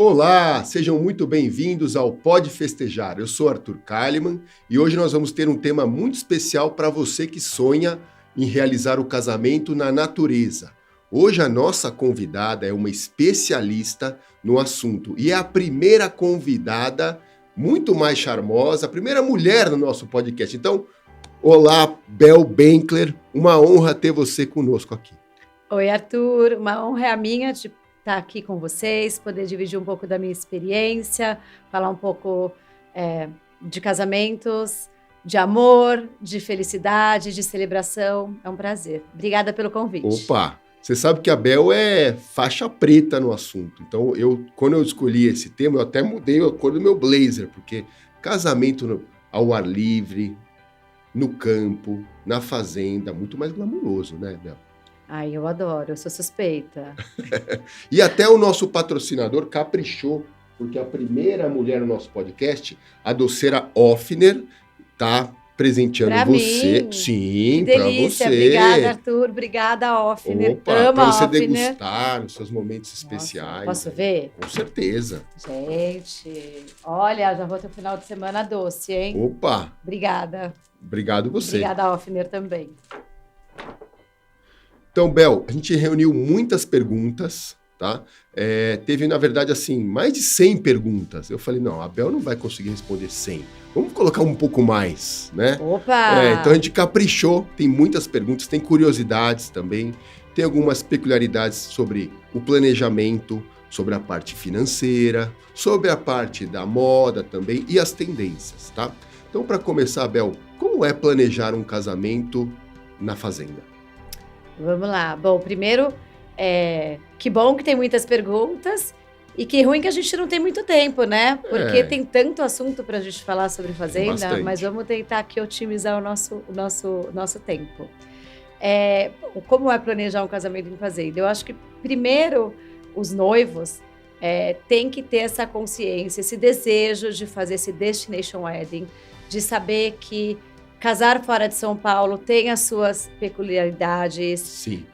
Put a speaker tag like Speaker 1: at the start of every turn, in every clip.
Speaker 1: Olá, sejam muito bem-vindos ao Pode Festejar. Eu sou Arthur Kalimann e hoje nós vamos ter um tema muito especial para você que sonha em realizar o casamento na natureza. Hoje a nossa convidada é uma especialista no assunto e é a primeira convidada muito mais charmosa, a primeira mulher no nosso podcast. Então, olá, Bel Benkler, uma honra ter você conosco aqui.
Speaker 2: Oi, Arthur, uma honra é a minha de estar aqui com vocês, poder dividir um pouco da minha experiência, falar um pouco de casamentos, de amor, de felicidade, de celebração. É um prazer. Obrigada pelo convite.
Speaker 1: Opa! Você sabe que a Bel é faixa preta no assunto. Então, quando eu escolhi esse tema, eu até mudei a cor do meu blazer, porque casamento ao ar livre, no campo, na fazenda, muito mais glamuroso, né, Bel?
Speaker 2: Ai, eu adoro, eu sou suspeita.
Speaker 1: E até o nosso patrocinador caprichou, porque a primeira mulher no nosso podcast, a doceira Offner, tá presenteando
Speaker 2: pra
Speaker 1: você.
Speaker 2: Mim?
Speaker 1: Sim,
Speaker 2: para você. Obrigada, Arthur. Obrigada, Offner.
Speaker 1: Opa, para você degustar nos seus momentos especiais.
Speaker 2: Posso ver?
Speaker 1: Com certeza.
Speaker 2: Gente, olha, já vou ter o final de semana doce, hein?
Speaker 1: Opa!
Speaker 2: Obrigada.
Speaker 1: Obrigado você.
Speaker 2: Obrigada, Offner, também.
Speaker 1: Então, Bel, a gente reuniu muitas perguntas, tá? Teve, na verdade, assim, mais de 100 perguntas. Eu falei, não, a Bel não vai conseguir responder 100. Vamos colocar um pouco mais, né?
Speaker 2: Opa!
Speaker 1: Então a gente caprichou, tem muitas perguntas, tem curiosidades também, tem algumas peculiaridades sobre o planejamento, sobre a parte financeira, sobre a parte da moda também e as tendências, tá? Então, para começar, Bel, como é planejar um casamento na fazenda?
Speaker 2: Vamos lá. Bom, primeiro, que bom que tem muitas perguntas e que ruim que a gente não tem muito tempo, né? Porque tem tanto assunto para a gente falar sobre fazenda,
Speaker 1: bastante.
Speaker 2: Mas vamos tentar aqui otimizar o nosso tempo. Como é planejar um casamento em fazenda? Eu acho que, primeiro, os noivos têm que ter essa consciência, esse desejo de fazer esse destination wedding, de saber que casar fora de São Paulo tem as suas peculiaridades.
Speaker 1: Sim.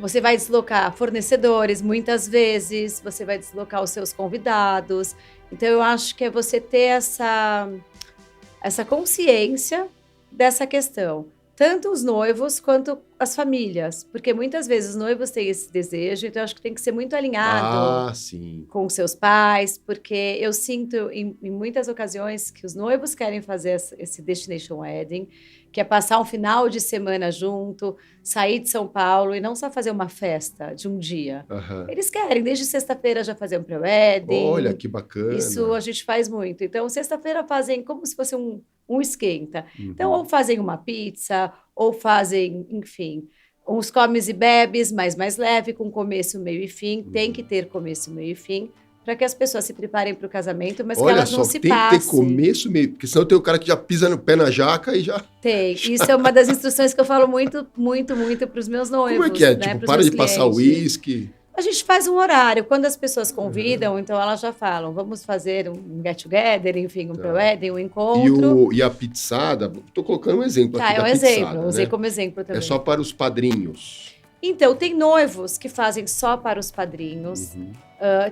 Speaker 2: Você vai deslocar fornecedores, muitas vezes, você vai deslocar os seus convidados. Então, eu acho que é você ter essa consciência dessa questão. Tanto os noivos quanto as famílias. Porque muitas vezes os noivos têm esse desejo, então eu acho que tem que ser muito alinhado com os seus pais, porque eu sinto em muitas ocasiões que os noivos querem fazer esse destination wedding, que é passar um final de semana junto, sair de São Paulo e não só fazer uma festa de um dia.
Speaker 1: Uhum.
Speaker 2: Eles querem, desde sexta-feira já fazer um pré-wedding.
Speaker 1: Olha, que bacana.
Speaker 2: Isso a gente faz muito. Então, sexta-feira fazem como se fosse um esquenta.
Speaker 1: Uhum.
Speaker 2: Então, ou fazem uma pizza, ou fazem, enfim, uns comes e bebes, mas mais leve, com começo, meio e fim.
Speaker 1: Uhum.
Speaker 2: Tem que ter começo, meio e fim, para que as pessoas se preparem para o casamento, mas
Speaker 1: olha
Speaker 2: que elas
Speaker 1: só,
Speaker 2: não se
Speaker 1: tem
Speaker 2: passem.
Speaker 1: Que ter começo, meio, porque senão tem o cara que já pisa no pé na jaca e já...
Speaker 2: Tem. Isso é uma das instruções que eu falo muito para os meus noivos.
Speaker 1: Como é que é?
Speaker 2: Né,
Speaker 1: tipo, para de passar uísque...
Speaker 2: A gente faz um horário. Quando as pessoas convidam, então elas já falam, vamos fazer um get-together, enfim, um pré-wedding, um encontro.
Speaker 1: E a pizzada, estou colocando um exemplo aqui da pizzada.
Speaker 2: Exemplo, usei como exemplo também.
Speaker 1: É só para os padrinhos.
Speaker 2: Então, tem noivos que fazem só para os padrinhos.
Speaker 1: Uhum.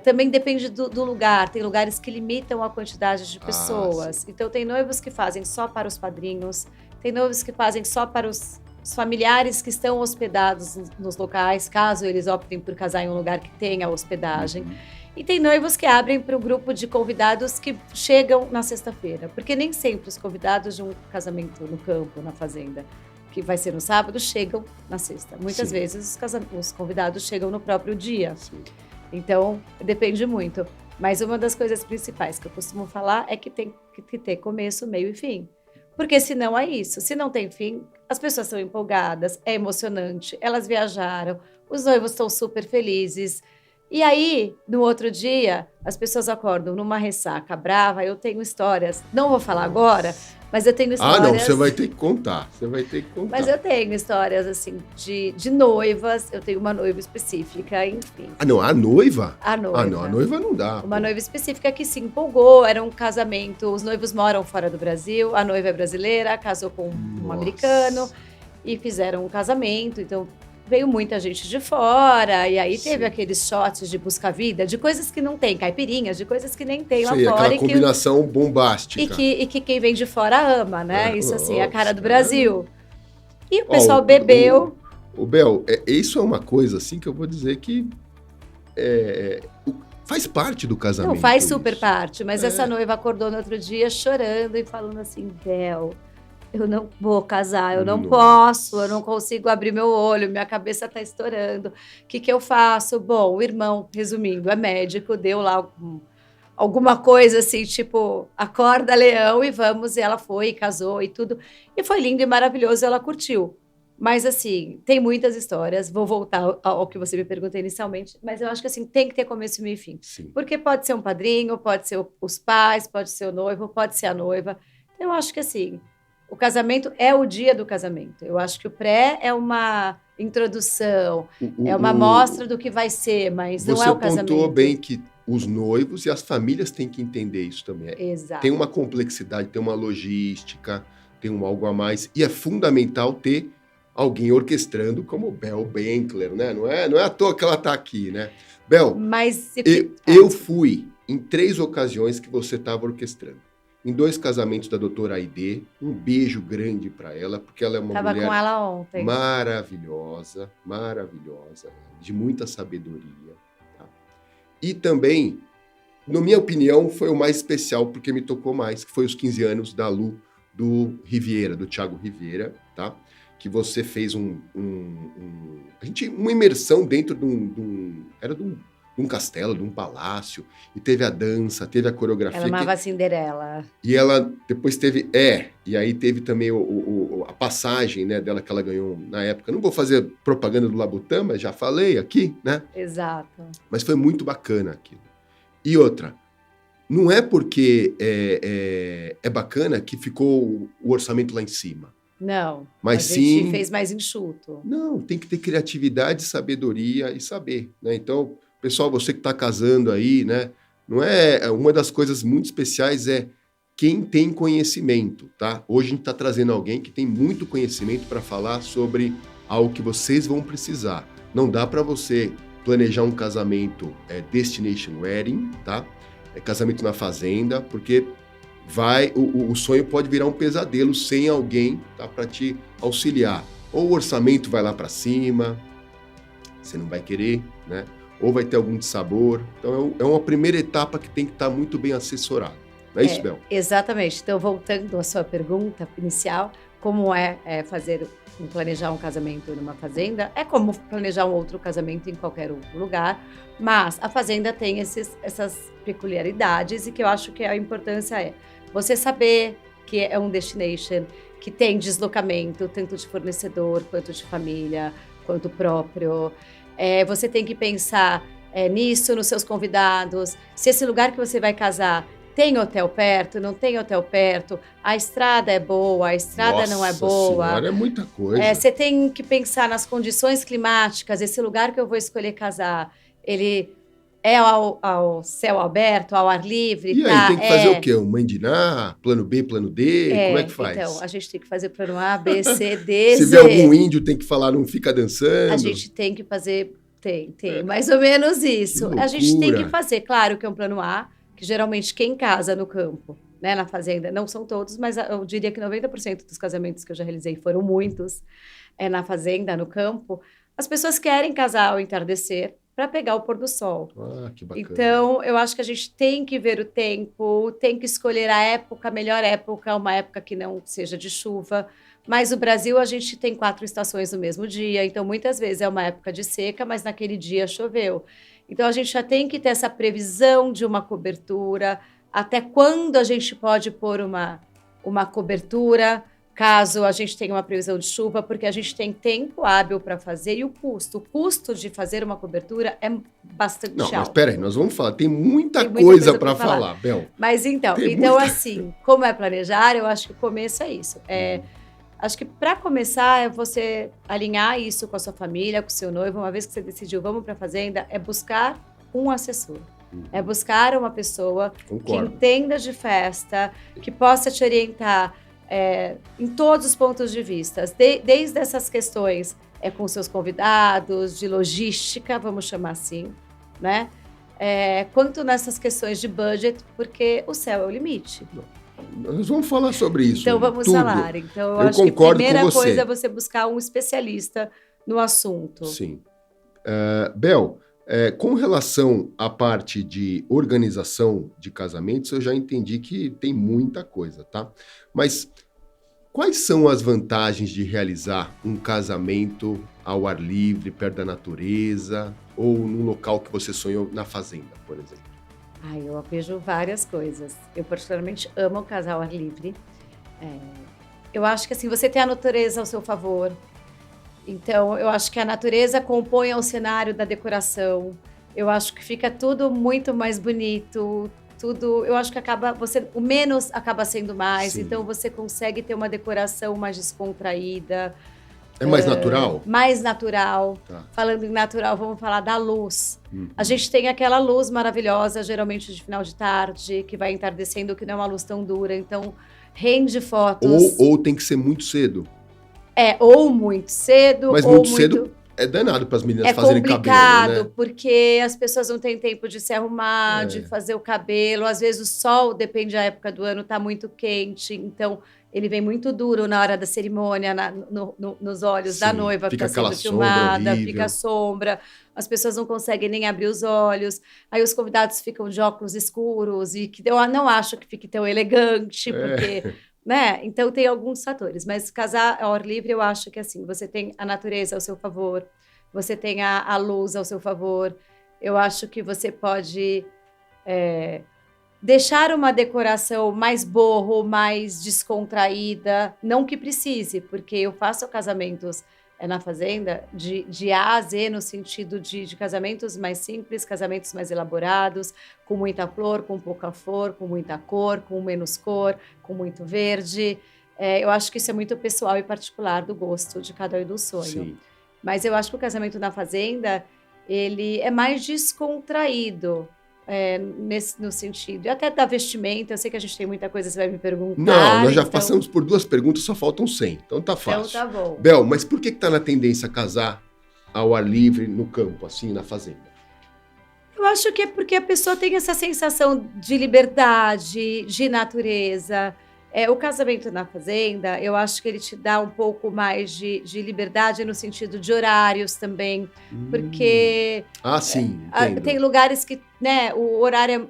Speaker 2: Também depende do lugar. Tem lugares que limitam a quantidade de pessoas. Então, tem noivos que fazem só para os padrinhos. Tem noivos que fazem só para os familiares que estão hospedados nos locais, caso eles optem por casar em um lugar que tenha hospedagem. Uhum. E tem noivos que abrem para o grupo de convidados que chegam na sexta-feira, porque nem sempre os convidados de um casamento no campo, na fazenda, que vai ser no sábado, chegam na sexta. Muitas vezes os convidados chegam no próprio dia. Sim. Então, depende muito. Mas uma das coisas principais que eu costumo falar é que tem que ter começo, meio e fim. Porque senão é isso. Se não tem fim, as pessoas estão empolgadas, é emocionante, elas viajaram, os noivos estão super felizes. E aí, no outro dia, as pessoas acordam numa ressaca brava. Eu tenho histórias, não vou falar agora, mas eu tenho histórias...
Speaker 1: Ah, não, você vai ter que contar,
Speaker 2: Mas eu tenho histórias, assim, de noivas, eu tenho uma noiva específica, enfim.
Speaker 1: Ah, não, a noiva?
Speaker 2: A noiva.
Speaker 1: Ah, não, a noiva não dá.
Speaker 2: Uma noiva específica que se empolgou, era um casamento, os noivos moram fora do Brasil, a noiva é brasileira, casou com um americano e fizeram um casamento, então veio muita gente de fora, e aí teve
Speaker 1: Sim.
Speaker 2: aqueles shots de busca-vida, de coisas que não tem, caipirinhas, de coisas que nem tem lá
Speaker 1: Sei,
Speaker 2: fora.
Speaker 1: aquela combinação bombástica.
Speaker 2: E que quem vem de fora ama, né? Isso assim, é a cara do Brasil. E o
Speaker 1: Ó,
Speaker 2: pessoal bebeu.
Speaker 1: O Bel, isso é uma coisa assim que eu vou dizer que faz parte do casamento.
Speaker 2: Não, faz
Speaker 1: isso.
Speaker 2: super parte, mas essa noiva acordou no outro dia chorando e falando assim, Bel, eu não vou casar, eu não posso, eu não consigo abrir meu olho, minha cabeça tá estourando. O que eu faço? Bom, o irmão, resumindo, é médico, deu lá alguma coisa assim, tipo, acorda, leão, e vamos. E ela foi, e casou e tudo. E foi lindo e maravilhoso, ela curtiu. Mas, assim, tem muitas histórias. Vou voltar ao que você me perguntou inicialmente, mas eu acho que, assim, tem que ter começo, meio e fim.
Speaker 1: Sim.
Speaker 2: Porque pode ser um padrinho, pode ser os pais, pode ser o noivo, pode ser a noiva. Eu acho que, assim, o casamento é o dia do casamento. Eu acho que o pré é uma introdução, é uma amostra do que vai ser, mas não é o casamento.
Speaker 1: Você pontuou bem que os noivos e as famílias têm que entender isso também.
Speaker 2: Exato.
Speaker 1: Tem uma complexidade, tem uma logística, tem algo a mais, e é fundamental ter alguém orquestrando como Bel Benkler, né? Não é à toa que ela está aqui, né? Bel,
Speaker 2: mas
Speaker 1: eu fui em 3 ocasiões que você estava orquestrando. Em 2 casamentos da doutora Aide, um beijo grande para ela, porque ela é uma mulher
Speaker 2: com ela ontem.
Speaker 1: maravilhosa, de muita sabedoria. Tá? E também, na minha opinião, foi o mais especial, porque me tocou mais, que foi os 15 anos da Lu, do Thiago Riviera, tá? Que você fez uma imersão dentro de um castelo, de um palácio, e teve a dança, teve a coreografia.
Speaker 2: Ela amava a Cinderela.
Speaker 1: E ela depois teve, e aí teve também a passagem, né, dela que ela ganhou na época. Não vou fazer propaganda do Labutã, mas já falei aqui, né?
Speaker 2: Exato.
Speaker 1: Mas foi muito bacana aquilo. E outra, não é porque é bacana que ficou o orçamento lá em cima.
Speaker 2: Não,
Speaker 1: mas
Speaker 2: a
Speaker 1: sim,
Speaker 2: gente fez mais enxuto.
Speaker 1: Não, tem que ter criatividade, sabedoria e saber, né? Então, pessoal, você que está casando aí, né? Não é uma das coisas muito especiais é quem tem conhecimento, tá? Hoje a gente está trazendo alguém que tem muito conhecimento para falar sobre algo que vocês vão precisar. Não dá para você planejar um casamento destination wedding, tá? Casamento na fazenda, porque o sonho pode virar um pesadelo sem alguém, tá, para te auxiliar. Ou o orçamento vai lá para cima, você não vai querer, né? Ou vai ter algum dissabor. Então é uma primeira etapa que tem que estar muito bem assessorado. Não é isso, Bel?
Speaker 2: Exatamente. Então, voltando à sua pergunta inicial, como planejar um casamento numa fazenda? É como planejar um outro casamento em qualquer outro lugar, mas a fazenda tem essas peculiaridades, e que eu acho que a importância é você saber que é um destination, que tem deslocamento, tanto de fornecedor, quanto de família, quanto próprio. Você tem que pensar nisso, nos seus convidados, se esse lugar que você vai casar tem hotel perto, não tem hotel perto, a estrada é boa, a estrada não é boa.
Speaker 1: Senhora, é muita coisa.
Speaker 2: Você tem que pensar nas condições climáticas, esse lugar que eu vou escolher casar, ele é ao céu aberto, ao ar livre.
Speaker 1: E aí, tem que fazer o quê? Um mandiná, plano B, plano D? Como é que faz?
Speaker 2: Então, a gente tem que fazer plano A, B, C, D,
Speaker 1: Se
Speaker 2: Z.
Speaker 1: vê algum índio, tem que falar, não fica dançando.
Speaker 2: A gente tem que fazer, tem mais ou menos isso. A gente tem que fazer, claro que é um plano A, que geralmente quem casa no campo, né, na fazenda, não são todos, mas eu diria que 90% dos casamentos que eu já realizei foram muitos, na fazenda, no campo. As pessoas querem casar ao entardecer para pegar o pôr do sol.
Speaker 1: Ah, que bacana.
Speaker 2: Então, eu acho que a gente tem que ver o tempo, tem que escolher a época, a melhor época, uma época que não seja de chuva. Mas no Brasil, a gente tem 4 estações no mesmo dia, então muitas vezes é uma época de seca, mas naquele dia choveu. Então, a gente já tem que ter essa previsão de uma cobertura, até quando a gente pode pôr uma cobertura, caso a gente tenha uma previsão de chuva, porque a gente tem tempo hábil para fazer, e o custo de fazer uma cobertura é bastante alto.
Speaker 1: Não, mas peraí, nós vamos falar, tem muita coisa para falar, Bel.
Speaker 2: Mas então assim, como é planejar, eu acho que o começo é isso. Acho que para começar é você alinhar isso com a sua família, com o seu noivo. Uma vez que você decidiu, vamos para a fazenda, é buscar um assessor. É buscar uma pessoa que entenda de festa, que possa te orientar em todos os pontos de vista, desde essas questões com seus convidados, de logística, vamos chamar assim, né? Quanto nessas questões de budget, porque o céu é o limite.
Speaker 1: Nós vamos falar sobre isso.
Speaker 2: Então, vamos falar. Então, eu acho que a
Speaker 1: concordo com
Speaker 2: primeira
Speaker 1: você.
Speaker 2: coisa é você buscar um especialista no assunto.
Speaker 1: Sim. Bel, com relação à parte de organização de casamentos, eu já entendi que tem muita coisa, tá? Mas quais são as vantagens de realizar um casamento ao ar livre, perto da natureza, ou num local que você sonhou na fazenda, por exemplo?
Speaker 2: Eu vejo várias coisas. Eu particularmente amo casar ao ar livre. Eu acho que assim, você tem a natureza ao seu favor. Então, eu acho que a natureza compõe o cenário da decoração. Eu acho que fica tudo muito mais bonito. Eu acho que o menos acaba sendo mais.
Speaker 1: Sim.
Speaker 2: Então, você consegue ter uma decoração mais descontraída.
Speaker 1: É mais natural?
Speaker 2: Mais natural.
Speaker 1: Tá.
Speaker 2: Falando em natural, vamos falar da luz.
Speaker 1: Uhum.
Speaker 2: A gente tem aquela luz maravilhosa, geralmente de final de tarde, que vai entardecendo, que não é uma luz tão dura. Então, rende fotos.
Speaker 1: Ou tem que ser muito cedo.
Speaker 2: Ou muito cedo.
Speaker 1: Mas muito cedo é danado para as meninas fazerem cabelo, né?
Speaker 2: É complicado, porque as pessoas não têm tempo de se arrumar, de fazer o cabelo. Às vezes o sol, depende da época do ano, está muito quente. Então, ele vem muito duro na hora da cerimônia, nos olhos da noiva que está sendo filmada, fica a sombra. As pessoas não conseguem nem abrir os olhos. Aí os convidados ficam de óculos escuros, e que eu não acho que fique tão elegante, porque... Né? Então, tem alguns fatores, mas casar ao ar livre, eu acho que assim, você tem a natureza ao seu favor, você tem a luz ao seu favor, eu acho que você pode deixar uma decoração mais boho, mais descontraída, não que precise, porque eu faço casamentos na fazenda de A a Z, no sentido de casamentos mais simples, casamentos mais elaborados, com muita flor, com pouca flor, com muita cor, com menos cor, com muito verde. Eu acho que isso é muito pessoal e particular do gosto de cada um e do sonho.
Speaker 1: Sim.
Speaker 2: Mas eu acho que o casamento na fazenda, ele é mais descontraído. No sentido, e até da vestimenta, eu sei que a gente tem muita coisa, você vai me perguntar.
Speaker 1: Não, nós já passamos por 2 perguntas, só faltam 100, então tá fácil.
Speaker 2: Então tá bom.
Speaker 1: Bel, mas por que tá na tendência a casar ao ar livre, no campo, assim, na fazenda?
Speaker 2: Eu acho que é porque a pessoa tem essa sensação de liberdade, de natureza. O casamento na fazenda, eu acho que ele te dá um pouco mais de liberdade no sentido de horários também, porque...
Speaker 1: sim,
Speaker 2: tem lugares que, né, o horário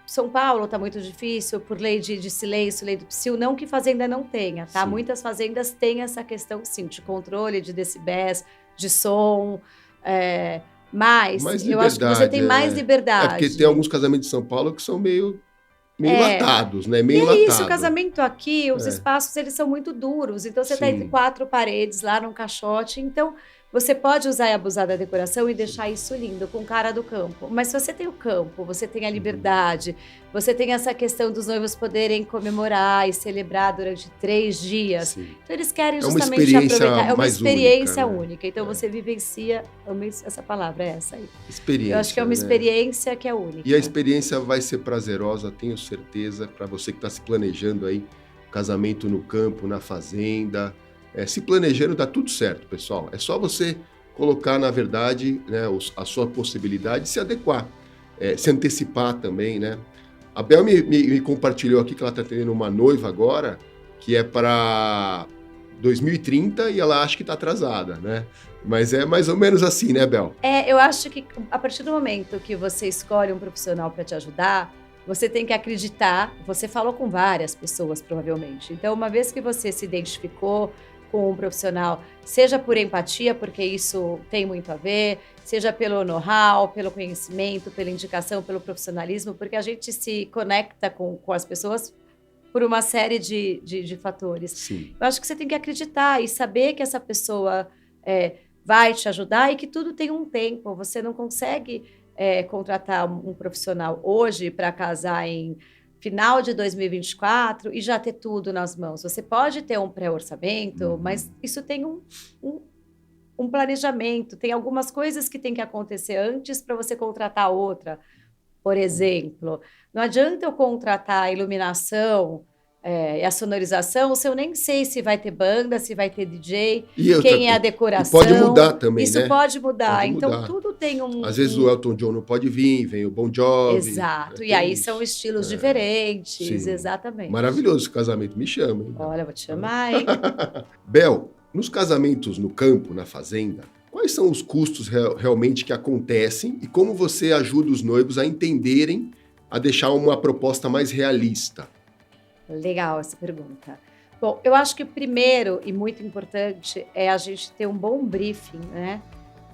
Speaker 2: São Paulo está muito difícil por lei de silêncio, lei do psil, não que fazenda não tenha, tá?
Speaker 1: Sim.
Speaker 2: Muitas fazendas têm essa questão, sim, de controle, de decibéis, de som, mas eu acho que você tem mais liberdade.
Speaker 1: Porque tem alguns casamentos de São Paulo que são meio latados, né? Meio latado.
Speaker 2: Isso, o casamento aqui, os espaços, eles são muito duros. Então, você está entre 4 paredes, lá num caixote. Então, você pode usar e abusar da decoração e deixar isso lindo, com cara do campo. Mas se você tem o campo, você tem a liberdade, você tem essa questão dos noivos poderem comemorar e celebrar durante 3 dias.
Speaker 1: Sim.
Speaker 2: Então, eles querem justamente aproveitar. É uma experiência
Speaker 1: única, né?
Speaker 2: única. Então, você vivencia... Essa palavra é essa aí.
Speaker 1: Experiência.
Speaker 2: Eu acho que é uma experiência que é única.
Speaker 1: E a experiência vai ser prazerosa, tenho certeza, para você que está se planejando aí, casamento no campo, na fazenda. Se planejando, dá tudo certo, pessoal. É só você colocar, na verdade, né, a sua possibilidade de se adequar, se antecipar também, né? A Bel me compartilhou aqui que ela está tendo uma noiva agora, que é para 2030 e ela acha que está atrasada, né? Mas é mais ou menos assim, né, Bel?
Speaker 2: Eu acho que a partir do momento que você escolhe um profissional para te ajudar, você tem que acreditar. Você falou com várias pessoas, provavelmente. Então, uma vez que você se identificou com um profissional, seja por empatia, porque isso tem muito a ver, seja pelo know-how, pelo conhecimento, pela indicação, pelo profissionalismo, porque a gente se conecta com as pessoas por uma série de fatores.
Speaker 1: Sim.
Speaker 2: Eu acho que você tem que acreditar e saber que essa pessoa vai te ajudar e que tudo tem um tempo. Você não consegue contratar um profissional hoje para casar em final de 2024 e já ter tudo nas mãos. Você pode ter um pré-orçamento, mas isso tem um planejamento, tem algumas coisas que tem que acontecer antes para você contratar outra. Por exemplo, não adianta eu contratar a iluminação e a sonorização, se eu nem sei se vai ter banda, se vai ter DJ,
Speaker 1: E
Speaker 2: quem é a decoração.
Speaker 1: E pode mudar também,
Speaker 2: isso
Speaker 1: né?
Speaker 2: pode mudar.
Speaker 1: Pode
Speaker 2: Então,
Speaker 1: mudar.
Speaker 2: tudo tem
Speaker 1: Às vezes o Elton John não pode vir, vem o Bon Jovi.
Speaker 2: Exato.
Speaker 1: Né?
Speaker 2: E aí
Speaker 1: isso.
Speaker 2: são estilos diferentes,
Speaker 1: Sim.
Speaker 2: exatamente.
Speaker 1: Maravilhoso esse casamento, me chama. Hein?
Speaker 2: Olha, vou te chamar, hein?
Speaker 1: Bel, nos casamentos no campo, na fazenda, quais são os custos realmente que acontecem e como você ajuda os noivos a entenderem, a deixar uma proposta mais realista?
Speaker 2: Legal essa pergunta. Bom, eu acho que o primeiro e muito importante é a gente ter um bom briefing, né?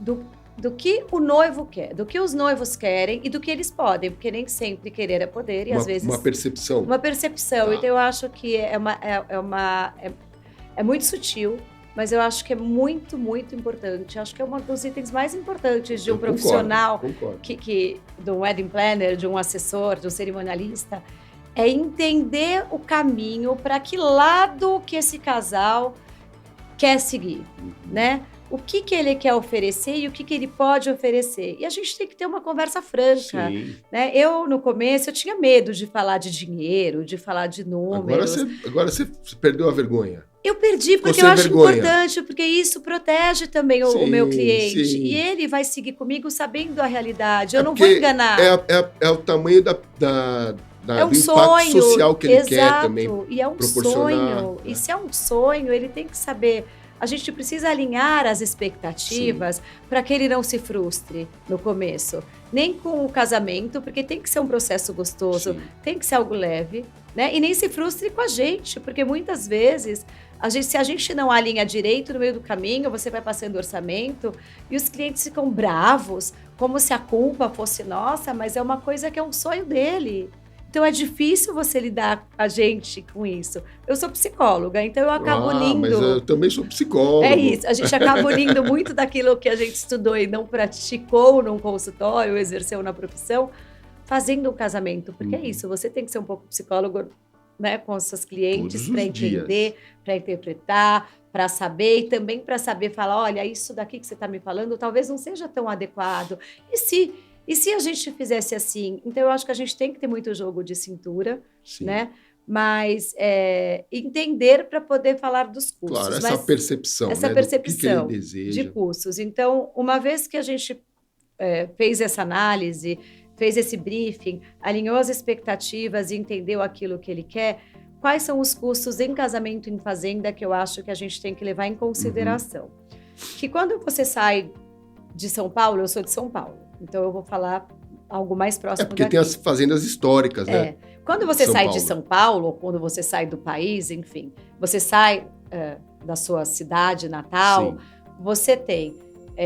Speaker 2: Do que o noivo quer, do que os noivos querem e do que eles podem, porque nem sempre querer é poder e às vezes...
Speaker 1: Uma percepção.
Speaker 2: Uma percepção.
Speaker 1: Tá.
Speaker 2: Então eu acho que é muito sutil, mas eu acho que é muito, muito importante. Acho que é um dos itens mais importantes de um profissional,
Speaker 1: concordo.
Speaker 2: De um wedding planner, de um assessor, de um cerimonialista, é entender o caminho para que lado que esse casal quer seguir, né? O que ele quer oferecer e o que ele pode oferecer. E a gente tem que ter uma conversa franca, né? Eu, no começo, eu tinha medo de falar de dinheiro, de falar de números.
Speaker 1: Agora você perdeu a vergonha.
Speaker 2: Eu perdi porque eu acho importante, porque isso protege também o meu cliente. Sim. E ele vai seguir comigo sabendo a realidade. Eu não vou enganar.
Speaker 1: É o tamanho do impacto social que ele quer também.
Speaker 2: E é um sonho. Né? E se é um sonho, ele tem que saber. A gente precisa alinhar as expectativas para que ele não se frustre no começo. Nem com o casamento, porque tem que ser um processo gostoso, tem que ser algo leve, né? E nem se frustre com a gente, porque muitas vezes, se a gente não alinha direito no meio do caminho, você vai passando orçamento e os clientes ficam bravos, como se a culpa fosse nossa, mas é uma coisa que é um sonho dele. Então, é difícil você lidar a gente com isso. Eu sou psicóloga, então eu acabo unindo...
Speaker 1: Mas eu também sou psicólogo.
Speaker 2: É isso, a gente acaba unindo muito daquilo que a gente estudou e não praticou num consultório, exerceu na profissão, fazendo um casamento. Porque é isso, você tem que ser um pouco psicólogo, né, com os seus clientes para entender, para interpretar, para saber e também para saber falar, olha, isso daqui que você está me falando talvez não seja tão adequado. E se a gente fizesse assim? Então, eu acho que a gente tem que ter muito jogo de cintura, né? Mas entender para poder falar dos custos.
Speaker 1: Claro, essa percepção,
Speaker 2: essa
Speaker 1: né?
Speaker 2: percepção
Speaker 1: do que ele deseja.
Speaker 2: De custos. Então, uma vez que a gente fez essa análise, fez esse briefing, alinhou as expectativas e entendeu aquilo que ele quer, quais são os custos em casamento em fazenda que eu acho que a gente tem que levar em consideração? Que quando você sai de São Paulo, eu sou de São Paulo, então eu vou falar algo mais próximo
Speaker 1: porque
Speaker 2: daqui.
Speaker 1: Tem as fazendas históricas, né?
Speaker 2: Quando você sai de São Paulo, ou quando você sai do país, enfim, você sai da sua cidade natal, você tem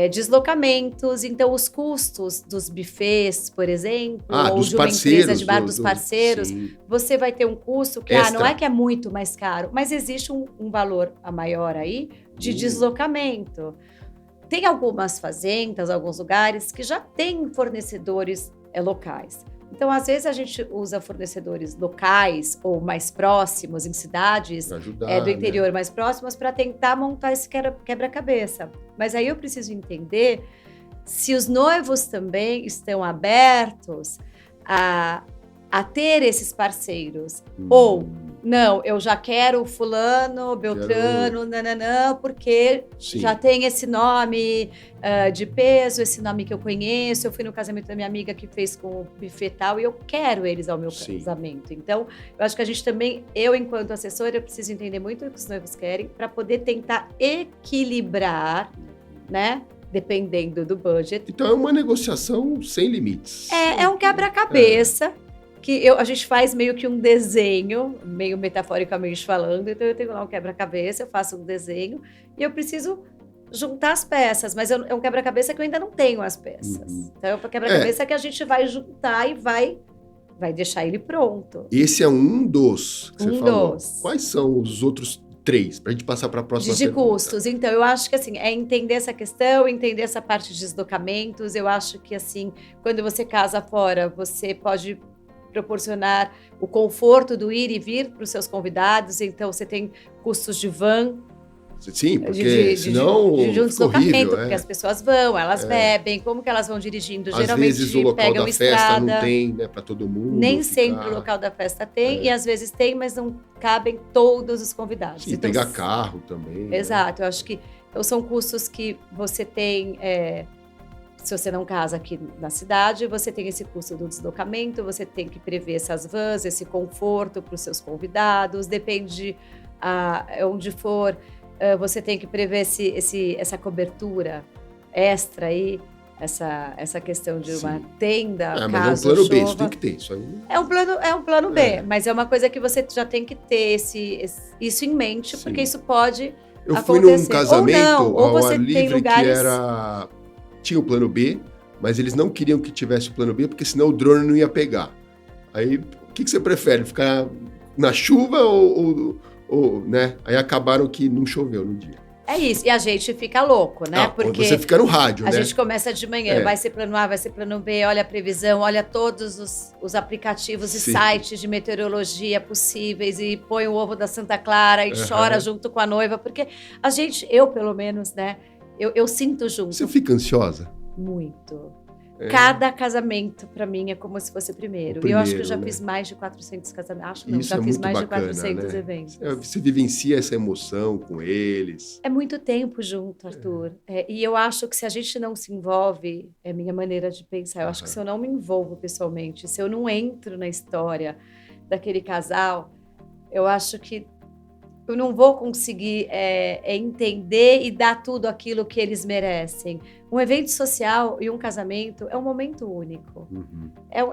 Speaker 2: deslocamentos, então os custos dos buffets, por exemplo, ou de uma empresa de bar dos parceiros, você vai ter um custo que não é que é muito mais caro, mas existe um valor a maior aí de deslocamento. Tem algumas fazendas, alguns lugares que já têm fornecedores locais. Então, às vezes, a gente usa fornecedores locais ou mais próximos, em cidades do interior mais próximas, para tentar montar esse quebra-cabeça. Mas aí eu preciso entender se os noivos também estão abertos a ter esses parceiros. Ou, não, eu já quero fulano, beltrano, nananã, porque já tem esse nome de peso, esse nome que eu conheço, eu fui no casamento da minha amiga que fez com o buffet tal, e eu quero eles ao meu casamento. Então, eu acho que a gente também, eu enquanto assessora, eu preciso entender muito o que os noivos querem, para poder tentar equilibrar, né? Dependendo do budget.
Speaker 1: Então, é uma negociação sem limites.
Speaker 2: É um quebra-cabeça. Que a gente faz meio que um desenho, meio metaforicamente falando, então eu tenho lá um quebra-cabeça, eu faço um desenho e eu preciso juntar as peças, mas é um quebra-cabeça que eu ainda não tenho as peças. Então é um quebra-cabeça que a gente vai juntar e vai deixar ele pronto.
Speaker 1: Esse é um dos que você falou.
Speaker 2: Dos.
Speaker 1: Quais são os outros 3, para a gente passar para a próxima
Speaker 2: de custos. Então, eu acho que assim, é entender essa questão, entender essa parte de deslocamentos. Eu acho que assim, quando você casa fora, você pode proporcionar o conforto do ir e vir para os seus convidados, então você tem custos de van,
Speaker 1: Sim, porque senão
Speaker 2: de um
Speaker 1: fica horrível.
Speaker 2: deslocamento, porque as pessoas vão, elas bebem, como que elas vão dirigindo? Geralmente
Speaker 1: às vezes o local
Speaker 2: pegam
Speaker 1: da
Speaker 2: estrada.
Speaker 1: festa não tem, né, para todo mundo.
Speaker 2: Nem sempre o local da festa tem, e às vezes tem, mas não cabem todos os convidados.
Speaker 1: Sim,
Speaker 2: então,
Speaker 1: pegar carro também.
Speaker 2: Exato,
Speaker 1: né?
Speaker 2: eu acho que então, são custos que você tem, se você não casa aqui na cidade, você tem esse custo do deslocamento, você tem que prever essas vans, esse conforto para os seus convidados, depende onde for, você tem que prever essa cobertura extra aí, essa questão de uma tenda,
Speaker 1: mas
Speaker 2: caso
Speaker 1: é um plano B,
Speaker 2: chova.
Speaker 1: isso tem que ter. Isso aí...
Speaker 2: É um plano B, mas é uma coisa que você já tem que ter isso em mente, porque isso pode
Speaker 1: Eu
Speaker 2: acontecer.
Speaker 1: fui num casamento
Speaker 2: ou
Speaker 1: ao
Speaker 2: você
Speaker 1: ar livre
Speaker 2: tem lugares...
Speaker 1: tinha o plano B, mas eles não queriam que tivesse o plano B, porque senão o drone não ia pegar. Aí, o que você prefere? Ficar na chuva ou né? Aí acabaram que não choveu no dia.
Speaker 2: É isso, e a gente fica louco, né?
Speaker 1: Porque você fica no rádio, né?
Speaker 2: A gente começa de manhã, vai ser plano A, vai ser plano B, olha a previsão, olha todos os aplicativos e sites de meteorologia possíveis e põe o ovo da Santa Clara e chora junto com a noiva, porque eu pelo menos, né? Eu sinto junto.
Speaker 1: Você fica ansiosa?
Speaker 2: Muito. Cada casamento, para mim, é como se fosse o primeiro. E eu acho que eu já fiz mais de 400 casamentos. Já fiz mais de 400 eventos.
Speaker 1: Você vivencia essa emoção com eles.
Speaker 2: É muito tempo junto, Arthur. E eu acho que se a gente não se envolve, é minha maneira de pensar, eu acho que se eu não me envolvo pessoalmente, se eu não entro na história daquele casal, eu acho que eu não vou conseguir entender e dar tudo aquilo que eles merecem. Um evento social e um casamento é um momento único.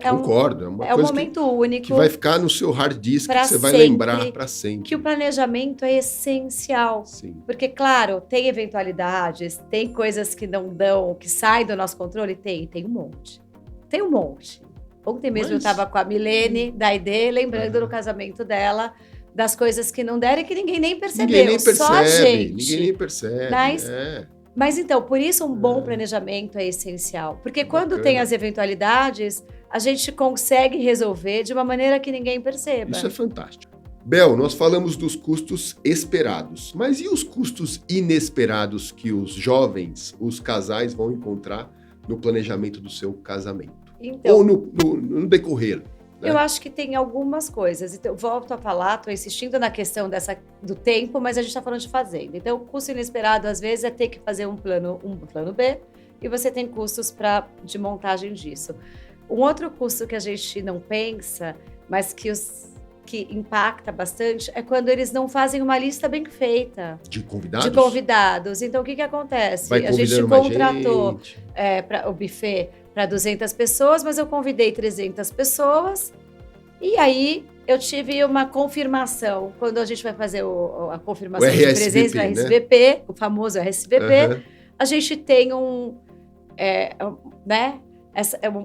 Speaker 1: Concordo, é uma coisa
Speaker 2: momento único.
Speaker 1: Que vai ficar no seu hard disk, que você vai lembrar para sempre.
Speaker 2: Que o planejamento é essencial.
Speaker 1: Sim.
Speaker 2: Porque, claro, tem eventualidades, tem coisas que não dão, que saem do nosso controle, tem um monte. Tem um monte. Ontem mesmo eu estava com a Milene, da ID, lembrando no casamento dela, das coisas que não deram e que ninguém nem percebeu.
Speaker 1: Ninguém nem percebe,
Speaker 2: só a gente.
Speaker 1: Ninguém nem percebe.
Speaker 2: Mas então, por isso um bom planejamento é essencial. Porque quando tem as eventualidades, a gente consegue resolver de uma maneira que ninguém perceba.
Speaker 1: Isso é fantástico. Bel, nós falamos dos custos esperados, mas e os custos inesperados que os jovens, os casais vão encontrar no planejamento do seu casamento?
Speaker 2: Então,
Speaker 1: ou no decorrer?
Speaker 2: Eu acho que tem algumas coisas. Então, volto a falar, estou insistindo na questão do tempo, mas a gente está falando de fazenda. Então, o custo inesperado, às vezes, é ter que fazer um plano B, e você tem custos de montagem disso. Um outro custo que a gente não pensa, mas que impacta bastante, é quando eles não fazem uma lista bem feita.
Speaker 1: De convidados?
Speaker 2: De convidados. Então, o que acontece?
Speaker 1: A gente
Speaker 2: contratou o buffet para 200 pessoas, mas eu convidei 300 pessoas e aí eu tive uma confirmação. Quando a gente vai fazer a confirmação de presença, o RSVP, o famoso RSVP, a gente tem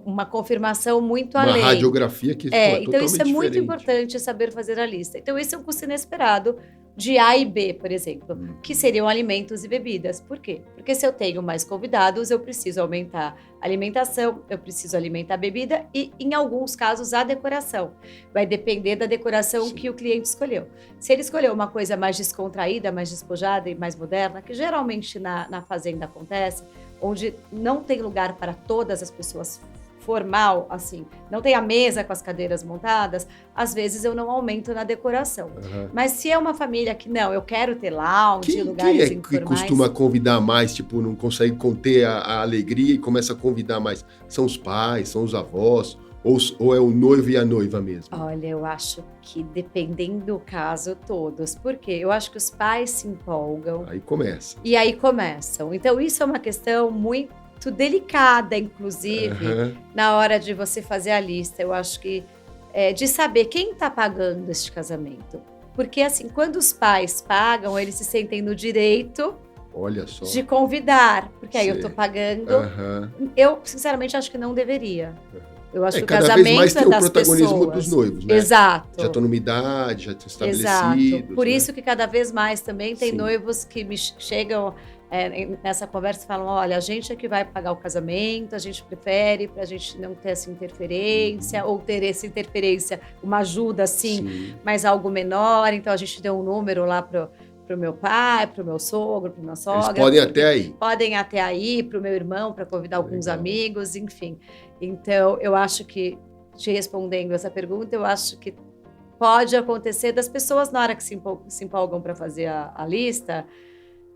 Speaker 2: uma confirmação muito além.
Speaker 1: Uma radiografia que é
Speaker 2: então isso é muito importante, saber fazer a lista. Então esse é um custo inesperado de A e B, por exemplo, que seriam alimentos e bebidas. Por quê? Porque se eu tenho mais convidados, eu preciso aumentar a alimentação, eu preciso alimentar a bebida e, em alguns casos, a decoração. Vai depender da decoração que o cliente escolheu. Se ele escolheu uma coisa mais descontraída, mais despojada e mais moderna, que geralmente na fazenda acontece, onde não tem lugar para todas as pessoas formal, assim, não tem a mesa com as cadeiras montadas, às vezes eu não aumento na decoração. Mas se é uma família que não, eu quero ter lounge, lugares informais...
Speaker 1: Quem é que costuma convidar mais, tipo, não consegue conter a alegria e começa a convidar mais? São os pais, são os avós, ou é o noivo e a noiva mesmo?
Speaker 2: Olha, eu acho que dependendo do caso, todos. Por quê? Eu acho que os pais se empolgam.
Speaker 1: Aí começa.
Speaker 2: E aí começam. Então isso é uma questão muito delicada, inclusive, na hora de você fazer a lista. Eu acho que de saber quem está pagando este casamento. Porque, assim, quando os pais pagam, eles se sentem no direito de convidar. Porque aí eu estou pagando. Eu, sinceramente, acho que não deveria. Eu acho que o casamento
Speaker 1: vez mais tem
Speaker 2: o protagonismo
Speaker 1: pessoas. Dos noivos, né?
Speaker 2: Exato.
Speaker 1: Já estão numa idade, já estão estabelecidos.
Speaker 2: Exato. Por isso que cada vez mais também tem noivos que me chegam nessa conversa e falam, olha, a gente é que vai pagar o casamento, a gente prefere para a gente não ter essa interferência, ou ter essa interferência, uma ajuda, sim, mas algo menor. Então, a gente deu um número lá para pro meu pai, pro meu sogro, pro minha sogra.
Speaker 1: Eles podem até aí.
Speaker 2: Podem até aí, pro meu irmão, para convidar alguns amigos, enfim. Então, eu acho que, te respondendo essa pergunta, eu acho que pode acontecer das pessoas, na hora que se empolgam para fazer a lista,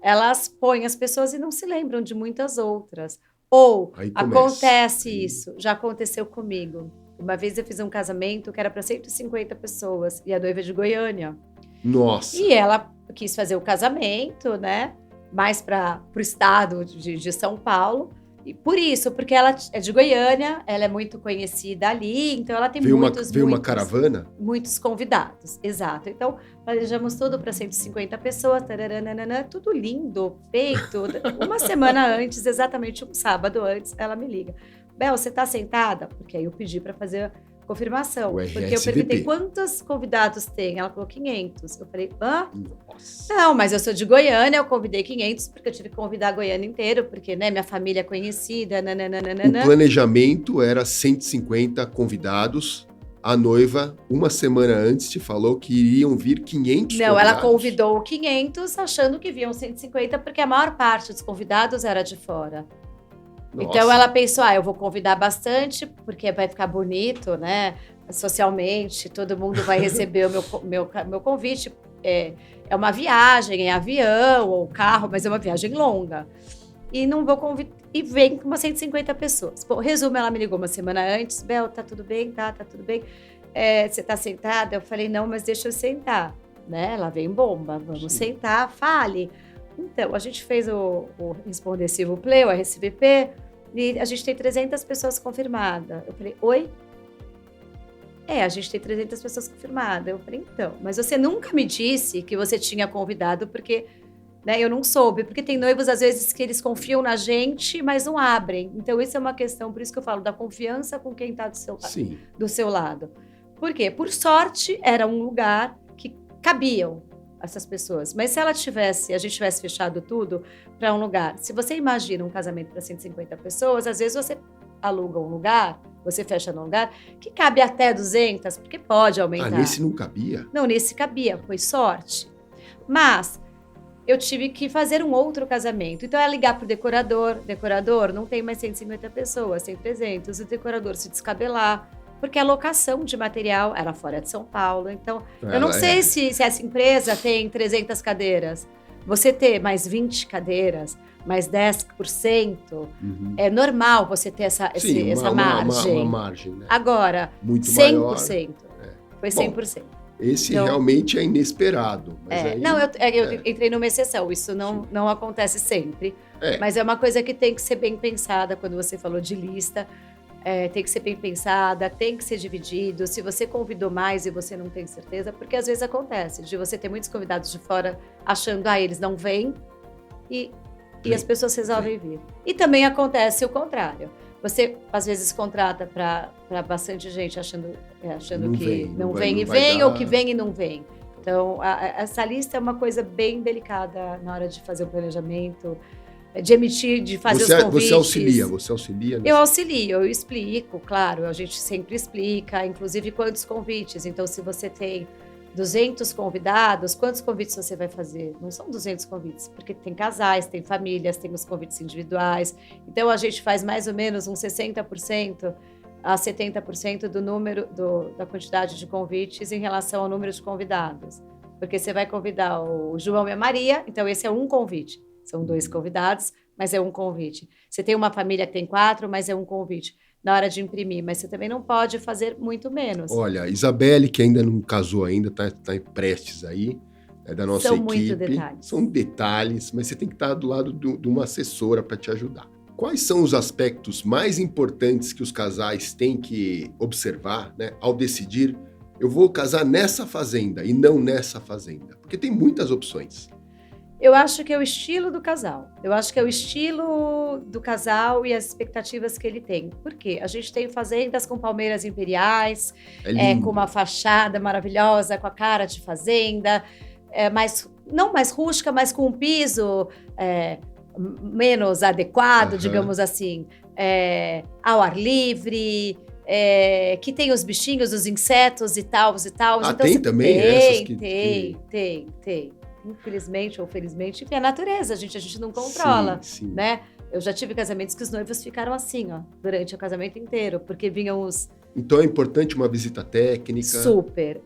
Speaker 2: elas põem as pessoas e não se lembram de muitas outras. Ou acontece isso, já aconteceu comigo. Uma vez eu fiz um casamento que era para 150 pessoas e a noiva é de Goiânia.
Speaker 1: Nossa!
Speaker 2: E ela quis fazer o casamento, né? Mais para o estado de São Paulo. E por isso, porque ela é de Goiânia, ela é muito conhecida ali, então ela tem
Speaker 1: veio uma caravana?
Speaker 2: Muitos convidados, exato. Então, planejamos tudo para 150 pessoas, tararanana, tudo lindo, feito. Uma semana antes, exatamente um sábado antes, ela me liga. Bel, você está sentada? Porque aí eu pedi para fazer confirmação. Porque eu perguntei quantos convidados tem. Ela falou 500. Eu falei, hã? Nossa. Não, mas eu sou de Goiânia, eu convidei 500 porque eu tive que convidar a Goiânia inteiro, porque, né, minha família é conhecida, nananana.
Speaker 1: O planejamento era 150 convidados. A noiva, uma semana antes, te falou que iriam vir 500
Speaker 2: Não,
Speaker 1: convidados.
Speaker 2: ela convidou 500 achando que viam 150, porque a maior parte dos convidados era de fora. Nossa. Então ela pensou, eu vou convidar bastante, porque vai ficar bonito, né? Socialmente, todo mundo vai receber o meu convite. É uma viagem, é avião ou carro, mas é uma viagem longa. E não vou convidar. E vem com umas 150 pessoas. Bom, resumo, ela me ligou uma semana antes. Bel, tá tudo bem? Tá tudo bem. Você tá sentada? Eu falei, não, mas deixa eu sentar. Né? Ela veio em bomba, vamos sentar, fale. Então, a gente fez o Respondesivo Play, o RSVP, e a gente tem 300 pessoas confirmadas. Eu falei, oi? A gente tem 300 pessoas confirmadas. Eu falei, então, mas você nunca me disse que você tinha convidado, porque, né, eu não soube. Porque tem noivos, às vezes, que eles confiam na gente, mas não abrem. Então, isso é uma questão, por isso que eu falo da confiança com quem está do seu lado. Por quê? Por sorte, era um lugar que cabiam essas pessoas. Mas se a gente tivesse fechado tudo para um lugar, se você imagina um casamento para 150 pessoas, às vezes você aluga um lugar, você fecha num lugar que cabe até 200, porque pode aumentar.
Speaker 1: Nesse não cabia?
Speaker 2: Não, nesse cabia, foi sorte. Mas eu tive que fazer um outro casamento. Então, é ligar pro decorador, não tem mais 150 pessoas, tem 300, o decorador se descabelar, porque a locação de material era fora de São Paulo. Então, eu não sei se essa empresa tem 300 cadeiras. Você ter mais 20 cadeiras, mais 10%, é normal você ter essa margem.
Speaker 1: Uma margem, né?
Speaker 2: Agora,
Speaker 1: muito
Speaker 2: 100%.
Speaker 1: Maior.
Speaker 2: Foi 100%.
Speaker 1: Bom, esse realmente é inesperado. Mas aí...
Speaker 2: Não, eu entrei numa exceção. Isso não acontece sempre. Mas é uma coisa que tem que ser bem pensada quando você falou de lista. Tem que ser bem pensada, tem que ser dividido. Se você convidou mais e você não tem certeza, porque às vezes acontece de você ter muitos convidados de fora achando, eles não vêm e as pessoas resolvem vir. E também acontece o contrário. Você, às vezes, contrata para bastante gente achando que não vem e vem, ou que vem e não vem. Então, essa lista é uma coisa bem delicada na hora de fazer o planejamento, de emitir, de fazer os convites.
Speaker 1: Você auxilia?
Speaker 2: Eu auxilio, eu explico, claro, a gente sempre explica, inclusive quantos convites. Então, se você tem 200 convidados, quantos convites você vai fazer? Não são 200 convites, porque tem casais, tem famílias, tem os convites individuais. Então, a gente faz mais ou menos uns 60% a 70% do número, da quantidade de convites em relação ao número de convidados. Porque você vai convidar o João e a Maria, então esse é um convite. São 2 convidados, mas é um convite. Você tem uma família que tem 4, mas é um convite na hora de imprimir. Mas você também não pode fazer muito menos.
Speaker 1: Olha, Isabelle, que ainda não casou ainda, tá prestes aí, é da nossa equipe.
Speaker 2: São muito detalhes.
Speaker 1: São detalhes, mas você tem que estar do lado de uma assessora para te ajudar. Quais são os aspectos mais importantes que os casais têm que observar, né, ao decidir, eu vou casar nessa fazenda e não nessa fazenda? Porque tem muitas opções.
Speaker 2: Eu acho que é o estilo do casal. Eu acho que é o estilo do casal e as expectativas que ele tem. Por quê? A gente tem fazendas com palmeiras imperiais, com uma fachada maravilhosa, com a cara de fazenda, não mais rústica, mas com um piso menos adequado, digamos assim, ao ar livre, que tem os bichinhos, os insetos e tal.
Speaker 1: Então, tem também essas que...
Speaker 2: Tem. infelizmente ou felizmente, enfim, é a natureza, a gente não controla,
Speaker 1: sim.
Speaker 2: né? Eu já tive casamentos que os noivos ficaram assim, ó, durante o casamento inteiro, porque vinham os...
Speaker 1: Então é importante uma visita técnica.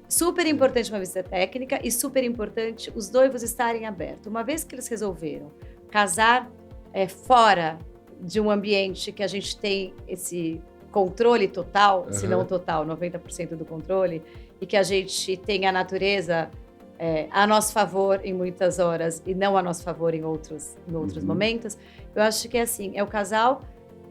Speaker 2: Super importante uma visita técnica e super importante os noivos estarem abertos. Uma vez que eles resolveram casar fora de um ambiente que a gente tem esse controle total, se não total, 90% do controle, e que a gente tem a natureza a nosso favor em muitas horas e não a nosso favor em outros momentos, eu acho que assim, é o casal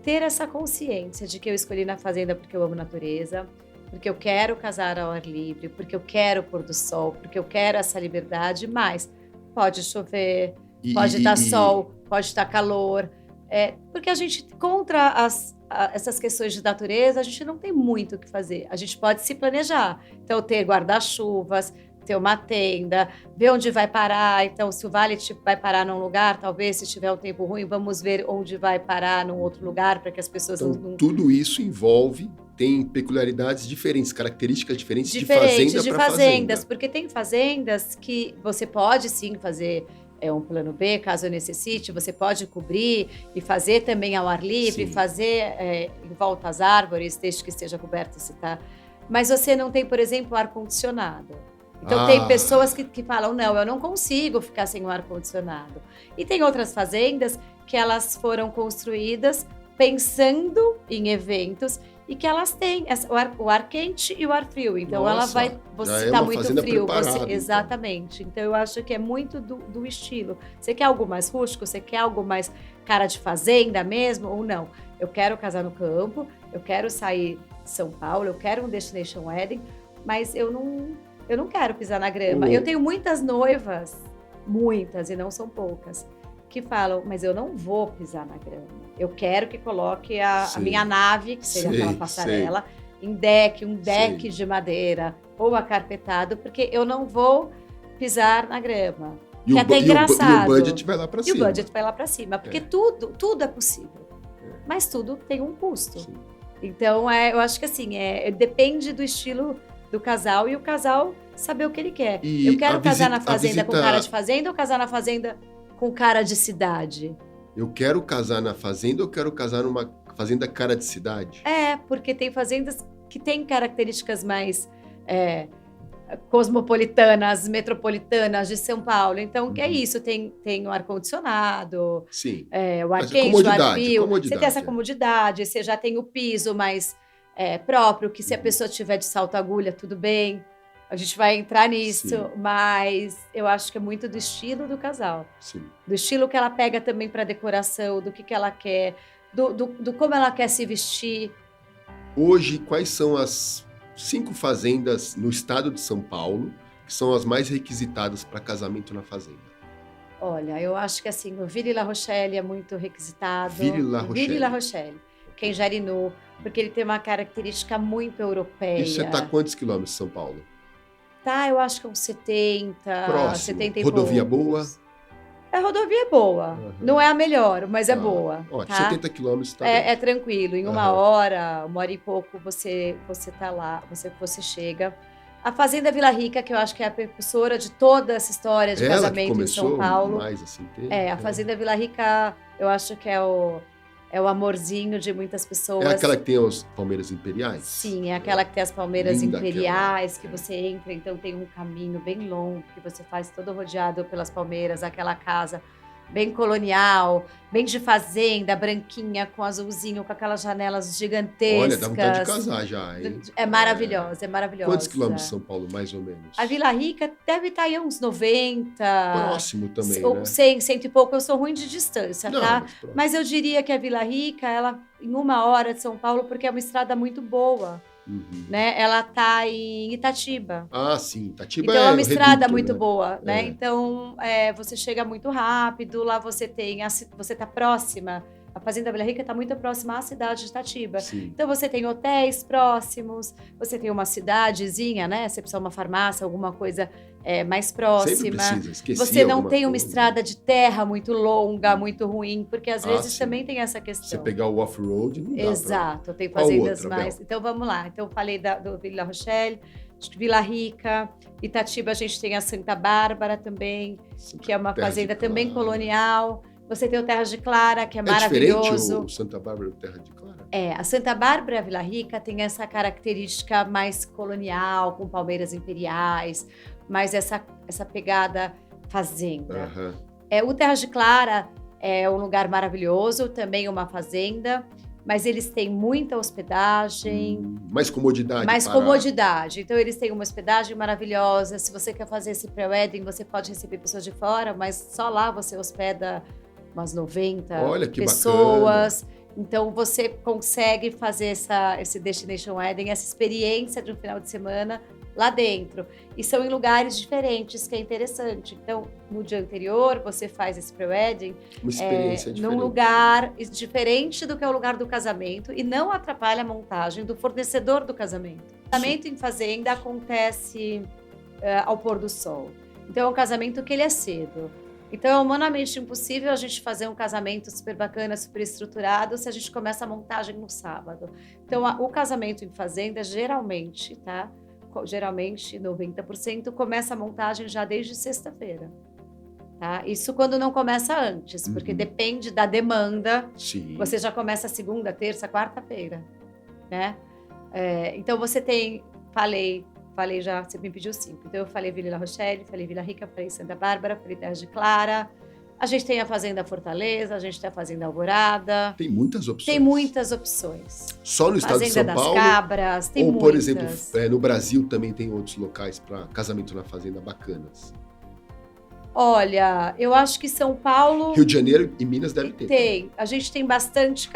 Speaker 2: ter essa consciência de que eu escolhi na fazenda porque eu amo natureza, porque eu quero casar ao ar livre, porque eu quero o pôr do sol, porque eu quero essa liberdade, mas pode chover, pode estar sol, pode estar calor, porque a gente, contra essas questões de natureza, a gente não tem muito o que fazer. A gente pode se planejar. Então, ter guarda-chuvas, ter uma tenda, ver onde vai parar. Então, se o vale vai parar num lugar, talvez, se tiver um tempo ruim, vamos ver onde vai parar num outro lugar, para que as pessoas não...
Speaker 1: Tudo isso tem peculiaridades diferentes, características diferentes de fazenda para fazenda.
Speaker 2: Porque tem fazendas que você pode, sim, fazer... um plano B, caso eu necessite, você pode cobrir e fazer também ao ar livre, fazer em volta às árvores, desde que esteja coberto, se tá. Mas você não tem, por exemplo, ar-condicionado. Então, tem pessoas que falam, não, eu não consigo ficar sem o ar-condicionado. E tem outras fazendas que elas foram construídas pensando em eventos e que elas têm o ar quente e o ar frio. Então, você está muito frio. Exatamente. Então, eu acho que é muito do estilo. Você quer algo mais rústico? Você quer algo mais cara de fazenda mesmo? Ou não? Eu quero casar no campo, eu quero sair de São Paulo, eu quero um Destination Wedding, mas eu não quero pisar na grama. Eu tenho muitas noivas, muitas, e não são poucas, que falam, mas eu não vou pisar na grama. Eu quero que coloque a minha nave, que seria aquela passarela, um deck de madeira ou acarpetado, porque eu não vou pisar na grama. Que é até engraçado.
Speaker 1: E o budget vai lá para cima.
Speaker 2: E o budget vai lá para cima, porque tudo é possível. Mas tudo tem um custo. Sim. Então, eu acho que assim, depende do estilo do casal e o casal saber o que ele quer. E eu quero casar na fazenda com cara de fazenda ou casar na fazenda com cara de cidade?
Speaker 1: Eu quero casar na fazenda ou quero casar numa fazenda cara de cidade?
Speaker 2: Porque tem fazendas que têm características mais cosmopolitanas, metropolitanas de São Paulo. Então, que é isso, tem o ar-condicionado, o ar quente, o ar frio. Você tem essa comodidade, você já tem o piso mais próprio, que se a pessoa tiver de salto-agulha, tudo bem. A gente vai entrar nisso, mas eu acho que é muito do estilo do casal.
Speaker 1: Sim.
Speaker 2: Do estilo que ela pega também para decoração, do que ela quer, do como ela quer se vestir.
Speaker 1: Hoje, quais são as 5 fazendas no estado de São Paulo que são as mais requisitadas para casamento na fazenda?
Speaker 2: Olha, eu acho que assim, o Ville La Rochelle é muito requisitado.
Speaker 1: Ville La
Speaker 2: Rochelle, que é em Jarinu, porque ele tem uma característica muito europeia.
Speaker 1: Isso está a quantos quilômetros de São Paulo?
Speaker 2: Eu acho que uns 70,
Speaker 1: Próximo.
Speaker 2: 70 e
Speaker 1: rodovia
Speaker 2: poucos. A rodovia é boa. Não é a melhor, mas é boa.
Speaker 1: Ótimo, 70 quilômetros está
Speaker 2: é tranquilo. Em uma hora e pouco, você tá lá, você chega. A Fazenda Vila Rica, que eu acho que é a precursora de toda essa história de casamento em São Paulo.
Speaker 1: Mais assim,
Speaker 2: a Fazenda Vila Rica, eu acho que é o amorzinho de muitas pessoas.
Speaker 1: É aquela que tem as palmeiras imperiais?
Speaker 2: Sim, é aquela que tem as palmeiras imperiais, que você entra, então tem um caminho bem longo, que você faz todo rodeado pelas palmeiras, aquela casa bem colonial, bem de fazenda, branquinha, com azulzinho, com aquelas janelas gigantescas.
Speaker 1: Olha, dá vontade de casar já, hein?
Speaker 2: É maravilhosa, é maravilhosa.
Speaker 1: Quantos quilômetros de São Paulo, mais ou menos?
Speaker 2: A Vila Rica deve estar aí uns 90.
Speaker 1: Próximo também, né?
Speaker 2: 100 e pouco. Eu sou ruim de distância, tá? Mas eu diria que a Vila Rica, ela em 1 hora de São Paulo, porque é uma estrada muito boa. Né? Ela está em Itatiba.
Speaker 1: Sim, Itatiba
Speaker 2: então é uma estrada
Speaker 1: reduto,
Speaker 2: muito boa, né? Então você chega muito rápido, lá você está próxima a Fazenda Vila Rica está muito próxima à cidade de Itatiba.
Speaker 1: Sim.
Speaker 2: Então você tem hotéis próximos, você tem uma cidadezinha, né? Você precisa de uma farmácia, alguma coisa mais
Speaker 1: Sempre
Speaker 2: próxima.
Speaker 1: precisa, esqueci
Speaker 2: Você não
Speaker 1: alguma
Speaker 2: tem uma
Speaker 1: coisa.
Speaker 2: estrada de terra muito longa, muito ruim, porque às vezes
Speaker 1: sim.
Speaker 2: também tem essa
Speaker 1: Você
Speaker 2: questão.
Speaker 1: pegar o off-road, não dá
Speaker 2: Exato, tem
Speaker 1: Qual
Speaker 2: fazendas
Speaker 1: outra,
Speaker 2: mais.
Speaker 1: Bel?
Speaker 2: Então vamos lá. Então eu falei do Vila Rochelle, acho que Vila Rica, Itatiba a gente tem a Santa Bárbara também, que é uma
Speaker 1: Terra de
Speaker 2: fazenda também
Speaker 1: Clara.
Speaker 2: colonial. Você tem o Terra de Clara, que é
Speaker 1: diferente
Speaker 2: maravilhoso.
Speaker 1: o Santa Bárbara do Terra de Clara?
Speaker 2: A Santa Bárbara e a Vila Rica tem essa característica mais colonial, com palmeiras imperiais, mais essa pegada fazenda.
Speaker 1: Aham.
Speaker 2: O Terra de Clara é um lugar maravilhoso, também uma fazenda, mas eles têm muita hospedagem.
Speaker 1: Mais comodidade.
Speaker 2: Mais
Speaker 1: para-
Speaker 2: comodidade. Então, eles têm uma hospedagem maravilhosa. Se você quer fazer esse pré-wedding, você pode receber pessoas de fora, mas só lá você hospeda umas 90
Speaker 1: Olha que
Speaker 2: pessoas. Então, você consegue fazer esse Destination Wedding, essa experiência de um final de semana lá dentro. E são em lugares diferentes, que é interessante. Então, no dia anterior, você faz esse pré-wedding
Speaker 1: Uma experiência diferente.
Speaker 2: num lugar diferente do que é o lugar do casamento e não atrapalha a montagem do fornecedor do casamento. O casamento em fazenda acontece ao pôr do sol. Então, é um casamento que ele é cedo. Então, é humanamente impossível a gente fazer um casamento super bacana, super estruturado, se a gente começa a montagem no sábado. Então, o casamento em fazenda, geralmente, tá? Geralmente, 90%, começa a montagem já desde sexta-feira. Tá? Isso quando não começa antes, porque depende da demanda.
Speaker 1: Sim.
Speaker 2: Você já começa segunda, terça, quarta-feira, né? Então, você tem... Falei já, você me pediu 5. Então, eu falei Vila Rochelle, falei Vila Rica, falei Santa Bárbara, falei Terra de Clara. A gente tem a Fazenda Fortaleza, a gente tem a Fazenda Alvorada.
Speaker 1: Tem muitas opções.
Speaker 2: Tem muitas opções.
Speaker 1: Só no estado de
Speaker 2: Fazenda
Speaker 1: São
Speaker 2: das
Speaker 1: Paulo?
Speaker 2: Cabras, tem
Speaker 1: ou,
Speaker 2: muitas.
Speaker 1: por exemplo, no Brasil também tem outros locais para casamento na fazenda bacanas?
Speaker 2: Olha, eu acho que São Paulo...
Speaker 1: Rio de Janeiro e Minas deve ter.
Speaker 2: Tem. A gente tem bastante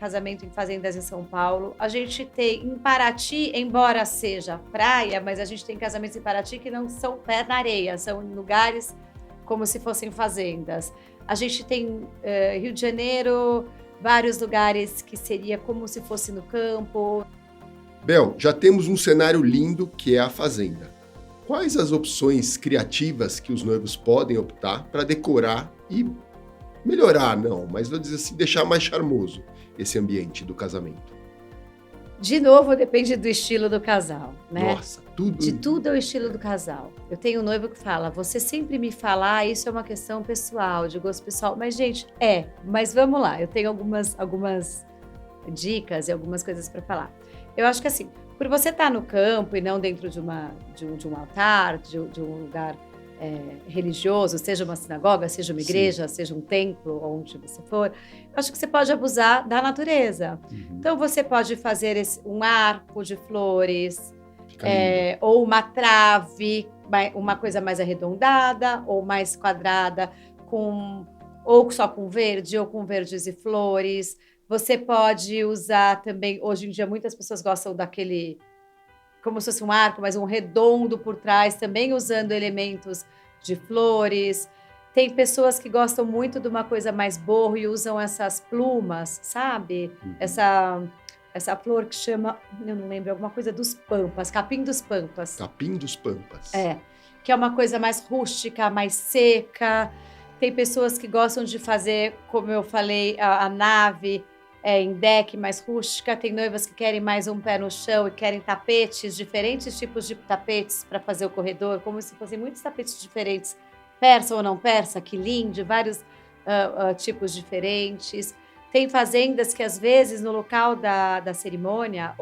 Speaker 2: casamento em fazendas em São Paulo. A gente tem em Paraty, embora seja praia, mas a gente tem casamentos em Paraty que não são pé na areia, são em lugares como se fossem fazendas. A gente tem Rio de Janeiro, vários lugares que seria como se fosse no campo.
Speaker 1: Bel, já temos um cenário lindo que é a fazenda. Quais as opções criativas que os noivos podem optar para decorar e melhorar, não, mas vou dizer assim, deixar mais charmoso esse ambiente do casamento?
Speaker 2: De novo, depende do estilo do casal, né?
Speaker 1: Nossa, tudo...
Speaker 2: De tudo é o estilo do casal. Eu tenho um noivo que fala, você sempre me fala, isso é uma questão pessoal, de gosto pessoal. Mas, gente, mas vamos lá. Eu tenho algumas dicas e algumas coisas para falar. Eu acho que assim, por você estar no campo e não dentro de um altar, de um lugar religioso, seja uma sinagoga, seja uma igreja, seja um templo, onde você for, eu acho que você pode abusar da natureza. Então, você pode fazer um arco de flores, ou uma trave, uma coisa mais arredondada, ou mais quadrada, ou só com verde, ou com verdes e flores. Você pode usar também, hoje em dia muitas pessoas gostam daquele, como se fosse um arco, mas um redondo por trás, também usando elementos de flores. Tem pessoas que gostam muito de uma coisa mais boho e usam essas plumas, sabe? Essa flor que chama, eu não lembro, alguma coisa dos pampas, capim dos pampas.
Speaker 1: Capim dos pampas.
Speaker 2: Que é uma coisa mais rústica, mais seca. Tem pessoas que gostam de fazer, como eu falei, a nave em deck mais rústica. Tem noivas que querem mais um pé no chão e querem tapetes, diferentes tipos de tapetes para fazer o corredor, como se fossem muitos tapetes diferentes, persa ou não persa, quilim, de vários tipos diferentes. Tem fazendas que, às vezes, no local da cerimônia,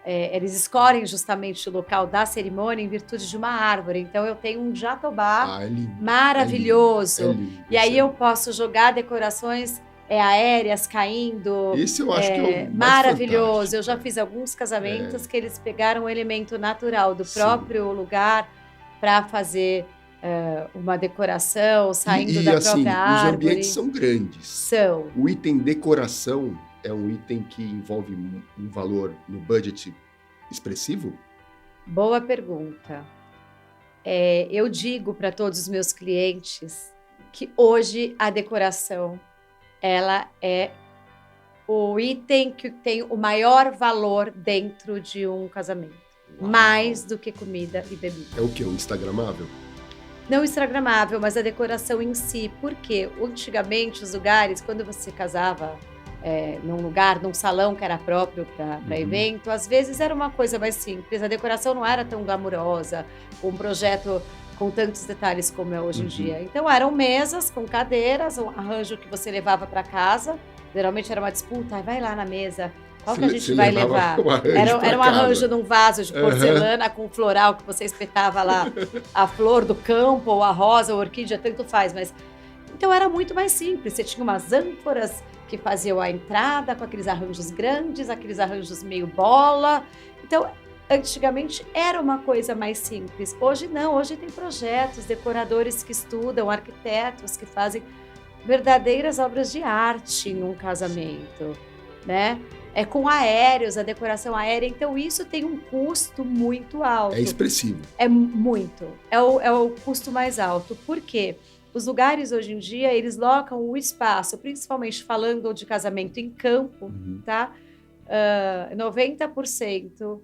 Speaker 2: eles escolhem justamente o local da cerimônia em virtude de uma árvore. Então, eu tenho um jatobá maravilhoso.
Speaker 1: É lindo,
Speaker 2: e aí eu posso jogar decorações aéreas caindo.
Speaker 1: Isso eu acho que é
Speaker 2: maravilhoso.
Speaker 1: fantástico.
Speaker 2: Eu já fiz alguns casamentos que eles pegaram um elemento natural do próprio lugar para fazer uma decoração, saindo da própria árvore.
Speaker 1: Os ambientes são grandes.
Speaker 2: São.
Speaker 1: O item decoração é um item que envolve um valor no budget expressivo?
Speaker 2: Boa pergunta. Eu digo para todos os meus clientes que hoje a decoração ela é o item que tem o maior valor dentro de um casamento.
Speaker 1: Uau.
Speaker 2: Mais do que comida e bebida.
Speaker 1: É o quê? O instagramável?
Speaker 2: Não instagramável, mas a decoração em si. Por quê? Antigamente, os lugares, quando você casava num lugar, num salão que era próprio para evento, às vezes era uma coisa mais simples. A decoração não era tão glamurosa, um projeto com tantos detalhes como é hoje em dia. Então, eram mesas com cadeiras, um arranjo que você levava para casa. Geralmente era uma disputa, vai lá na mesa, qual que a gente vai levar? Era um arranjo num vaso de porcelana com floral que você espetava lá a flor do campo, ou a rosa, ou a orquídea, tanto faz. Mas então era muito mais simples. Você tinha umas ânforas que faziam a entrada com aqueles arranjos grandes, aqueles arranjos meio bola. Então, antigamente era uma coisa mais simples. Hoje não, hoje tem projetos, decoradores que estudam, arquitetos que fazem verdadeiras obras de arte num casamento, né? É com aéreos, a decoração aérea. Então, isso tem um custo muito alto.
Speaker 1: É expressivo.
Speaker 2: É muito. É o custo mais alto. Por quê? Os lugares, hoje em dia, eles locam o espaço, principalmente falando de casamento em campo, tá? 90%,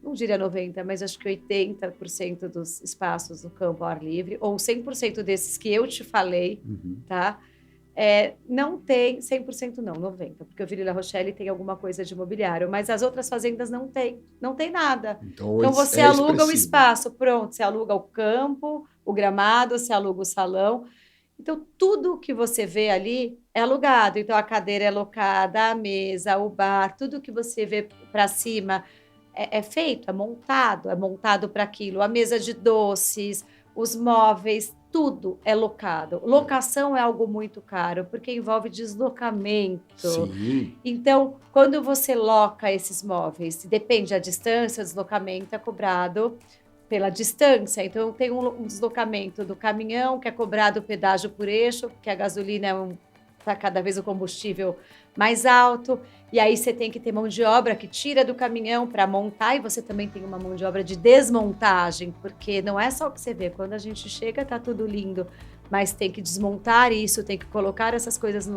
Speaker 2: não diria 90%, mas acho que 80% dos espaços no campo ao ar livre, ou 100% desses que eu te falei, tá? Não tem 100% não, 90%, porque o Vila Rochelle tem alguma coisa de imobiliário, mas as outras fazendas não tem nada. Então você aluga o espaço, pronto, você aluga o campo, o gramado, você aluga o salão. Então tudo que você vê ali é alugado. Então a cadeira é locada, a mesa, o bar, tudo que você vê para cima é feito, é montado para aquilo. A mesa de doces, os móveis, tudo é locado. Locação é algo muito caro, porque envolve deslocamento.
Speaker 1: Sim.
Speaker 2: Então, quando você loca esses móveis, depende da distância, o deslocamento é cobrado pela distância. Então, tem um deslocamento do caminhão, que é cobrado o pedágio por eixo, porque a gasolina está cada vez o combustível mais alto, e aí você tem que ter mão de obra que tira do caminhão para montar, e você também tem uma mão de obra de desmontagem, porque não é só o que você vê, quando a gente chega tá tudo lindo, mas tem que desmontar isso, tem que colocar essas coisas no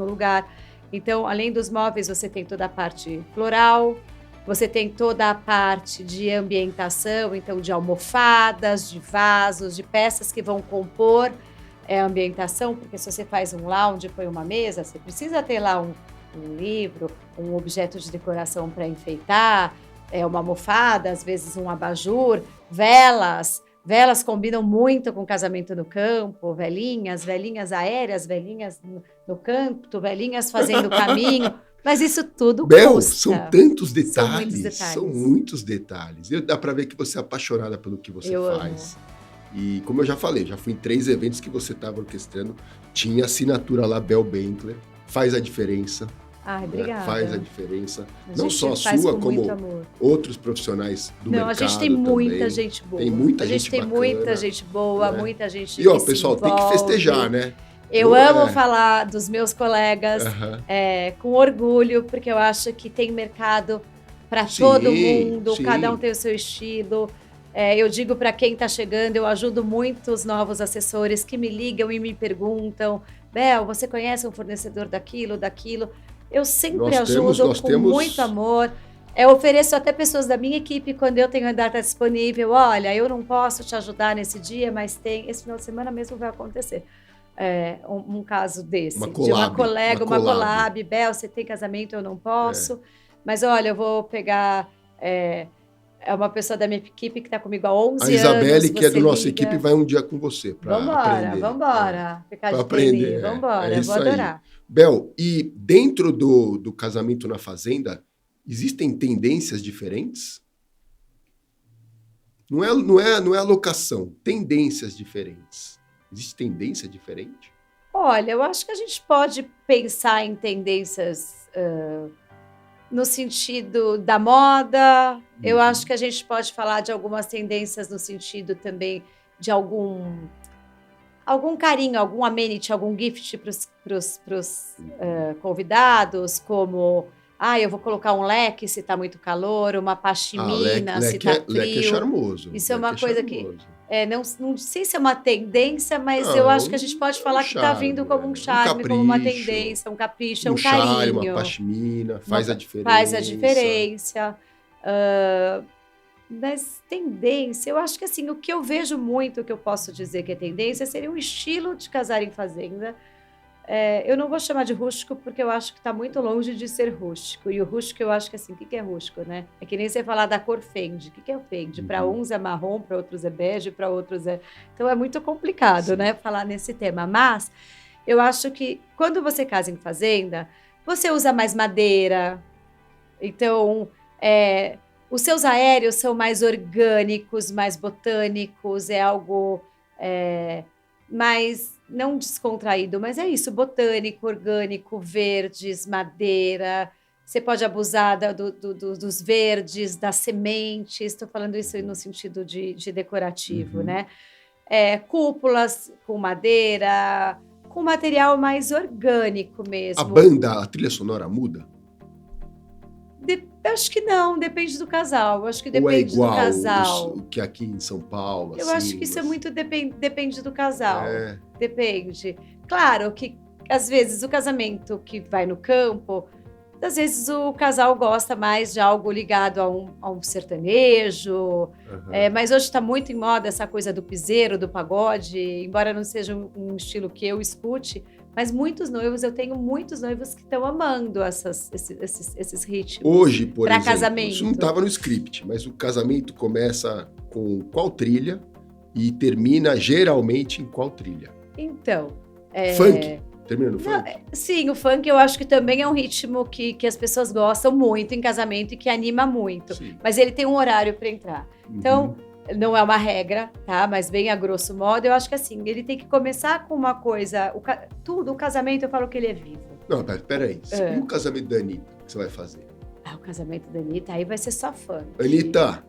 Speaker 2: lugar. Então, além dos móveis, você tem toda a parte floral, você tem toda a parte de ambientação, então de almofadas, de vasos, de peças que vão compor a ambientação, porque se você faz um lounge, põe uma mesa, você precisa ter lá um livro, um objeto de decoração para enfeitar, uma almofada, às vezes um abajur, velas. Velas combinam muito com casamento no campo, velhinhas aéreas, velhinhas no campo, velhinhas fazendo caminho. Mas isso tudo custa.
Speaker 1: São tantos detalhes.
Speaker 2: São muitos detalhes.
Speaker 1: São muitos detalhes. Dá para ver que você é apaixonada pelo que você faz.
Speaker 2: Amo.
Speaker 1: E como eu já falei, já fui em 3 eventos que você estava orquestrando, tinha assinatura lá, Bel Bentler, faz a diferença.
Speaker 2: Obrigada.
Speaker 1: Faz a diferença. Não só a sua, como outros profissionais do mercado.
Speaker 2: Não, a gente tem muita gente boa.
Speaker 1: Tem muita gente bacana.
Speaker 2: A gente tem muita gente boa, muita gente
Speaker 1: E, pessoal, tem que festejar, né?
Speaker 2: Eu amo falar dos meus colegas com orgulho, porque eu acho que tem mercado para todo mundo, cada um tem o seu estilo. Eu digo para quem está chegando, eu ajudo muitos novos assessores que me ligam e me perguntam: Bel, você conhece um fornecedor daquilo? Eu sempre ajudo com muito amor. Eu ofereço até pessoas da minha equipe quando eu tenho a data disponível. Olha, eu não posso te ajudar nesse dia, mas esse final de semana mesmo vai acontecer. Um caso desse, de uma colega, uma collab. Bel, você tem casamento, eu não posso. Mas olha, eu vou pegar... É uma pessoa da minha equipe que está comigo há 11 anos.
Speaker 1: A Isabelle, que é da nossa equipe, vai um dia com você para aprender.
Speaker 2: Vambora. Ficar de aprender. Vambora, eu vou adorar.
Speaker 1: Bel, e dentro do casamento na fazenda, existem tendências diferentes? Não é a locação, tendências diferentes. Existe tendência diferente?
Speaker 2: Olha, eu acho que a gente pode pensar em tendências... no sentido da moda, eu acho que a gente pode falar de algumas tendências no sentido também de algum carinho, algum amenity, algum gift para os convidados, como eu vou colocar um leque se está muito calor, uma pashmina se está frio.
Speaker 1: Leque é charmoso.
Speaker 2: Isso é uma coisa que não sei se é uma tendência, mas
Speaker 1: Não,
Speaker 2: eu acho que a gente pode falar que está
Speaker 1: charme,
Speaker 2: vindo como um
Speaker 1: um
Speaker 2: charme, como uma
Speaker 1: capricho,
Speaker 2: tendência, um capricho,
Speaker 1: um
Speaker 2: um
Speaker 1: charme,
Speaker 2: carinho.
Speaker 1: uma pashmina, faz a diferença.
Speaker 2: Faz a diferença. Mas tendência, eu acho que assim, o que eu vejo muito, o que eu posso dizer que é tendência, seria um estilo de casar em fazenda. Eu não vou chamar de rústico, porque eu acho que está muito longe de ser rústico. E o rústico, eu acho que assim, o que é rústico, né? É que nem você falar da cor fende. O que é o fende? Para uns é marrom, para outros é bege, para outros é... Então é muito complicado, né, falar nesse tema. Mas eu acho que quando você casa em fazenda, você usa mais madeira. Então, os seus aéreos são mais orgânicos, mais botânicos, é algo mais, não descontraído, mas é isso, botânico, orgânico, verdes, madeira. Você pode abusar dos verdes, das sementes, estou falando isso no sentido de decorativo, né? Cúpulas com madeira, com material mais orgânico mesmo.
Speaker 1: A banda, a trilha sonora muda?
Speaker 2: Acho que não, depende do casal. Acho que
Speaker 1: Ou é
Speaker 2: depende
Speaker 1: igual
Speaker 2: do casal.
Speaker 1: o que aqui em São Paulo?
Speaker 2: Eu
Speaker 1: assim,
Speaker 2: acho que isso é muito depende do casal.
Speaker 1: É.
Speaker 2: Depende. Claro que, às vezes, o casamento que vai no campo, às vezes o casal gosta mais de algo ligado a um sertanejo. Mas hoje está muito em moda essa coisa do piseiro, do pagode, embora não seja um estilo que eu escute. Mas eu tenho muitos noivos que estão amando esses ritmos.
Speaker 1: Hoje, por exemplo,
Speaker 2: casamento.
Speaker 1: Isso não estava no script, mas o casamento começa com qual trilha e termina geralmente em qual trilha?
Speaker 2: Então...
Speaker 1: Funk? Termina no funk?
Speaker 2: Sim, o funk eu acho que também é um ritmo que as pessoas gostam muito em casamento e que anima muito. Sim. Mas ele tem um horário para entrar. Então... Não é uma regra, tá? Mas bem a grosso modo, eu acho que assim, ele tem que começar com uma coisa... O casamento, eu falo que ele é vivo.
Speaker 1: Não, peraí. E o casamento da Anitta, que você vai fazer?
Speaker 2: O casamento da Anitta, aí vai ser só funk.
Speaker 1: Anitta,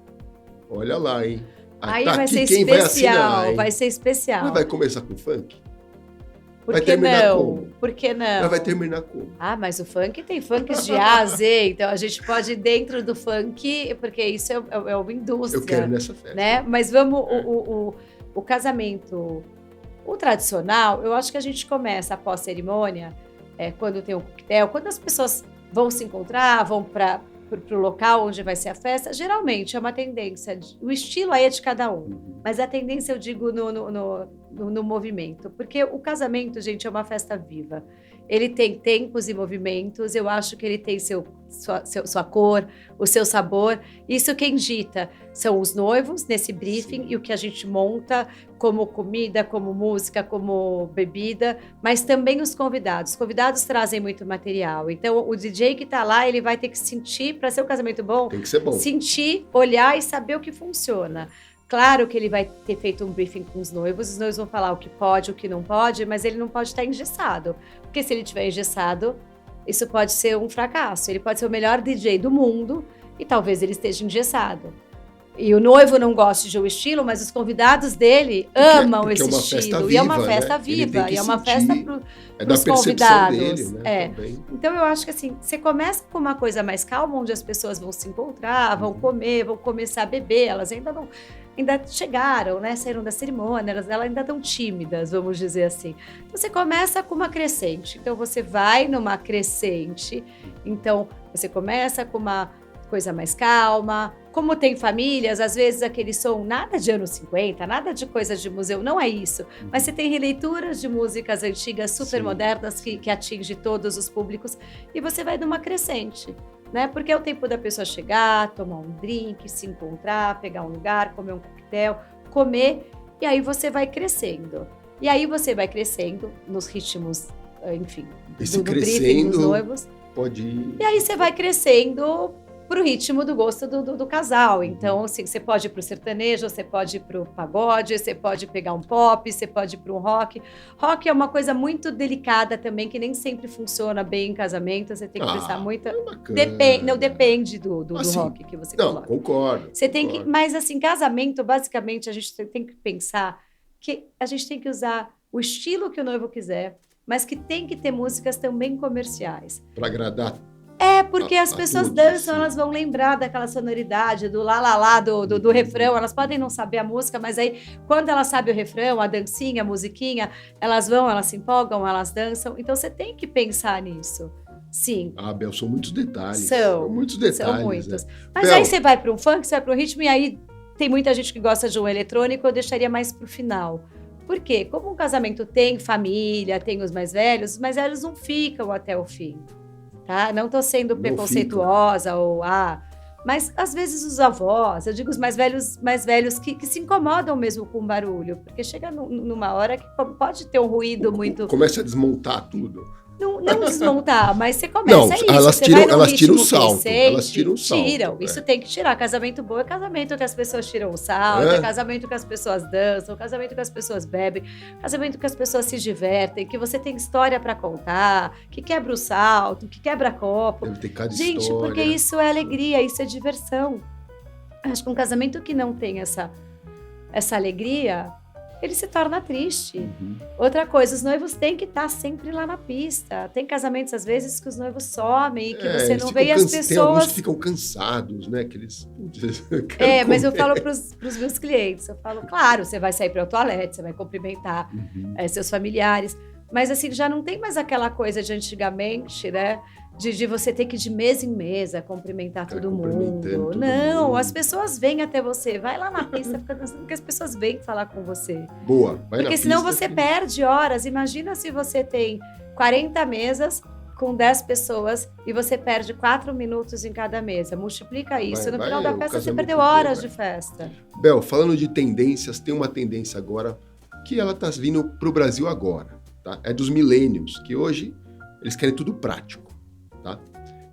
Speaker 1: olha lá, hein?
Speaker 2: Aí tá vai ser especial, vai ser especial.
Speaker 1: Mas vai começar com funk?
Speaker 2: Por que não? Por que não?
Speaker 1: Mas vai terminar como?
Speaker 2: Mas o funk tem funks de A a Z, então a gente pode ir dentro do funk, porque isso é uma indústria.
Speaker 1: Eu quero ir nessa festa.
Speaker 2: Né? Mas vamos, o casamento, o tradicional, eu acho que a gente começa após cerimônia, quando tem um coquetel, quando as pessoas vão se encontrar, vão para o local onde vai ser a festa, geralmente é uma tendência, o estilo aí é de cada um, mas a tendência eu digo no movimento, porque o casamento, gente, é uma festa viva. Ele tem tempos e movimentos, eu acho que ele tem sua cor, o seu sabor. Isso quem dita são os noivos nesse briefing. Sim. E o que a gente monta como comida, como música, como bebida, mas também os convidados. Os convidados trazem muito material. Então, o DJ que está lá, ele vai ter que sentir, para ser um casamento bom,
Speaker 1: tem que ser bom.
Speaker 2: Sentir, olhar e saber o que funciona. Claro que ele vai ter feito um briefing com os noivos vão falar o que pode, o que não pode, mas ele não pode estar engessado. Porque se ele estiver engessado, isso pode ser um fracasso. Ele pode ser o melhor DJ do mundo e talvez ele esteja engessado. E o noivo não goste de um estilo, mas os convidados dele amam esse estilo. E é uma festa viva, e é uma festa para os convidados. Dele, né? Então eu acho que assim, você começa com uma coisa mais calma, onde as pessoas vão se encontrar, vão comer, vão começar a beber, elas ainda chegaram, né? Saíram da cerimônia, elas ainda estão tímidas, vamos dizer assim. Então você começa com uma crescente. Então você vai numa crescente. Então você começa com uma coisa mais calma. Como tem famílias, às vezes aquele som, nada de anos 50, nada de coisa de museu, não é isso. Mas você tem releituras de músicas antigas, super modernas, que atinge todos os públicos. E você vai numa crescente. Né? Porque é o tempo da pessoa chegar, tomar um drink, se encontrar, pegar um lugar, comer um coquetel, comer, e aí você vai crescendo. E aí você vai crescendo nos ritmos, enfim, do briefing dos noivos.
Speaker 1: Pode ir.
Speaker 2: E aí você vai crescendo pro ritmo do gosto do casal. Então, assim, você pode ir pro sertanejo, você pode ir pro pagode, você pode pegar um pop, você pode ir pro rock. Rock é uma coisa muito delicada também, que nem sempre funciona bem em casamento, você tem que prestar muita... Depende do assim, rock que você coloca.
Speaker 1: Não, concordo.
Speaker 2: Você tem que... Mas, assim, casamento, basicamente, a gente tem que pensar que a gente tem que usar o estilo que o noivo quiser, mas que tem que ter músicas também comerciais.
Speaker 1: Para agradar
Speaker 2: Porque as pessoas dançam, elas vão lembrar daquela sonoridade, do lá, lá, lá, do refrão. Elas podem não saber a música, mas aí, quando elas sabem o refrão, a dancinha, a musiquinha, elas vão, elas se empolgam, elas dançam. Então, você tem que pensar nisso. Sim.
Speaker 1: Bel, são muitos detalhes.
Speaker 2: São
Speaker 1: muitos detalhes.
Speaker 2: São muitos. Mas
Speaker 1: Bel,
Speaker 2: aí você vai para um funk, você vai para um ritmo, e aí tem muita gente que gosta de um eletrônico, eu deixaria mais para o final. Por quê? Como um casamento tem família, tem os mais velhos não ficam até o fim. Tá? Não estou sendo preconceituosa mas às vezes os avós, eu digo os mais velhos que se incomodam mesmo com o barulho, porque chega numa hora que pode ter um ruído muito...
Speaker 1: Começa a desmontar tudo.
Speaker 2: Não desmontar, mas você começa isso.
Speaker 1: Elas tiram o salto. Elas tiram o salto.
Speaker 2: Tiram. Isso tem que tirar. Casamento bom é casamento que as pessoas tiram o salto, é casamento que as pessoas dançam, casamento que as pessoas bebem, casamento que as pessoas se divertem, que você tem história para contar, que quebra o salto, que quebra copo.
Speaker 1: Deve ter cada
Speaker 2: Gente,
Speaker 1: história.
Speaker 2: Porque isso é alegria, isso é diversão. Acho que um casamento que não tem essa alegria, ele se torna triste. Outra coisa, os noivos têm que estar sempre lá na pista. Tem casamentos, às vezes, que os noivos somem e que você não vê e as pessoas...
Speaker 1: Tem alguns que ficam cansados, né? Que eles...
Speaker 2: mas eu falo para os meus clientes, eu falo, claro, você vai sair para o toalete, você vai cumprimentar seus familiares, mas assim, já não tem mais aquela coisa de antigamente, né? De você ter que ir de mesa em mesa cumprimentar todo mundo. Não, as pessoas vêm até você. Vai lá na pista, fica dançando, porque as pessoas vêm falar com você.
Speaker 1: Boa, vai
Speaker 2: porque senão você perde horas. Imagina se você tem 40 mesas com 10 pessoas e você perde 4 minutos em cada mesa. Multiplica isso. No final da festa, você perdeu horas de festa.
Speaker 1: Bel, falando de tendências, tem uma tendência agora que ela está vindo para o Brasil agora. Tá? É dos millennials, que hoje eles querem tudo prático. Tá?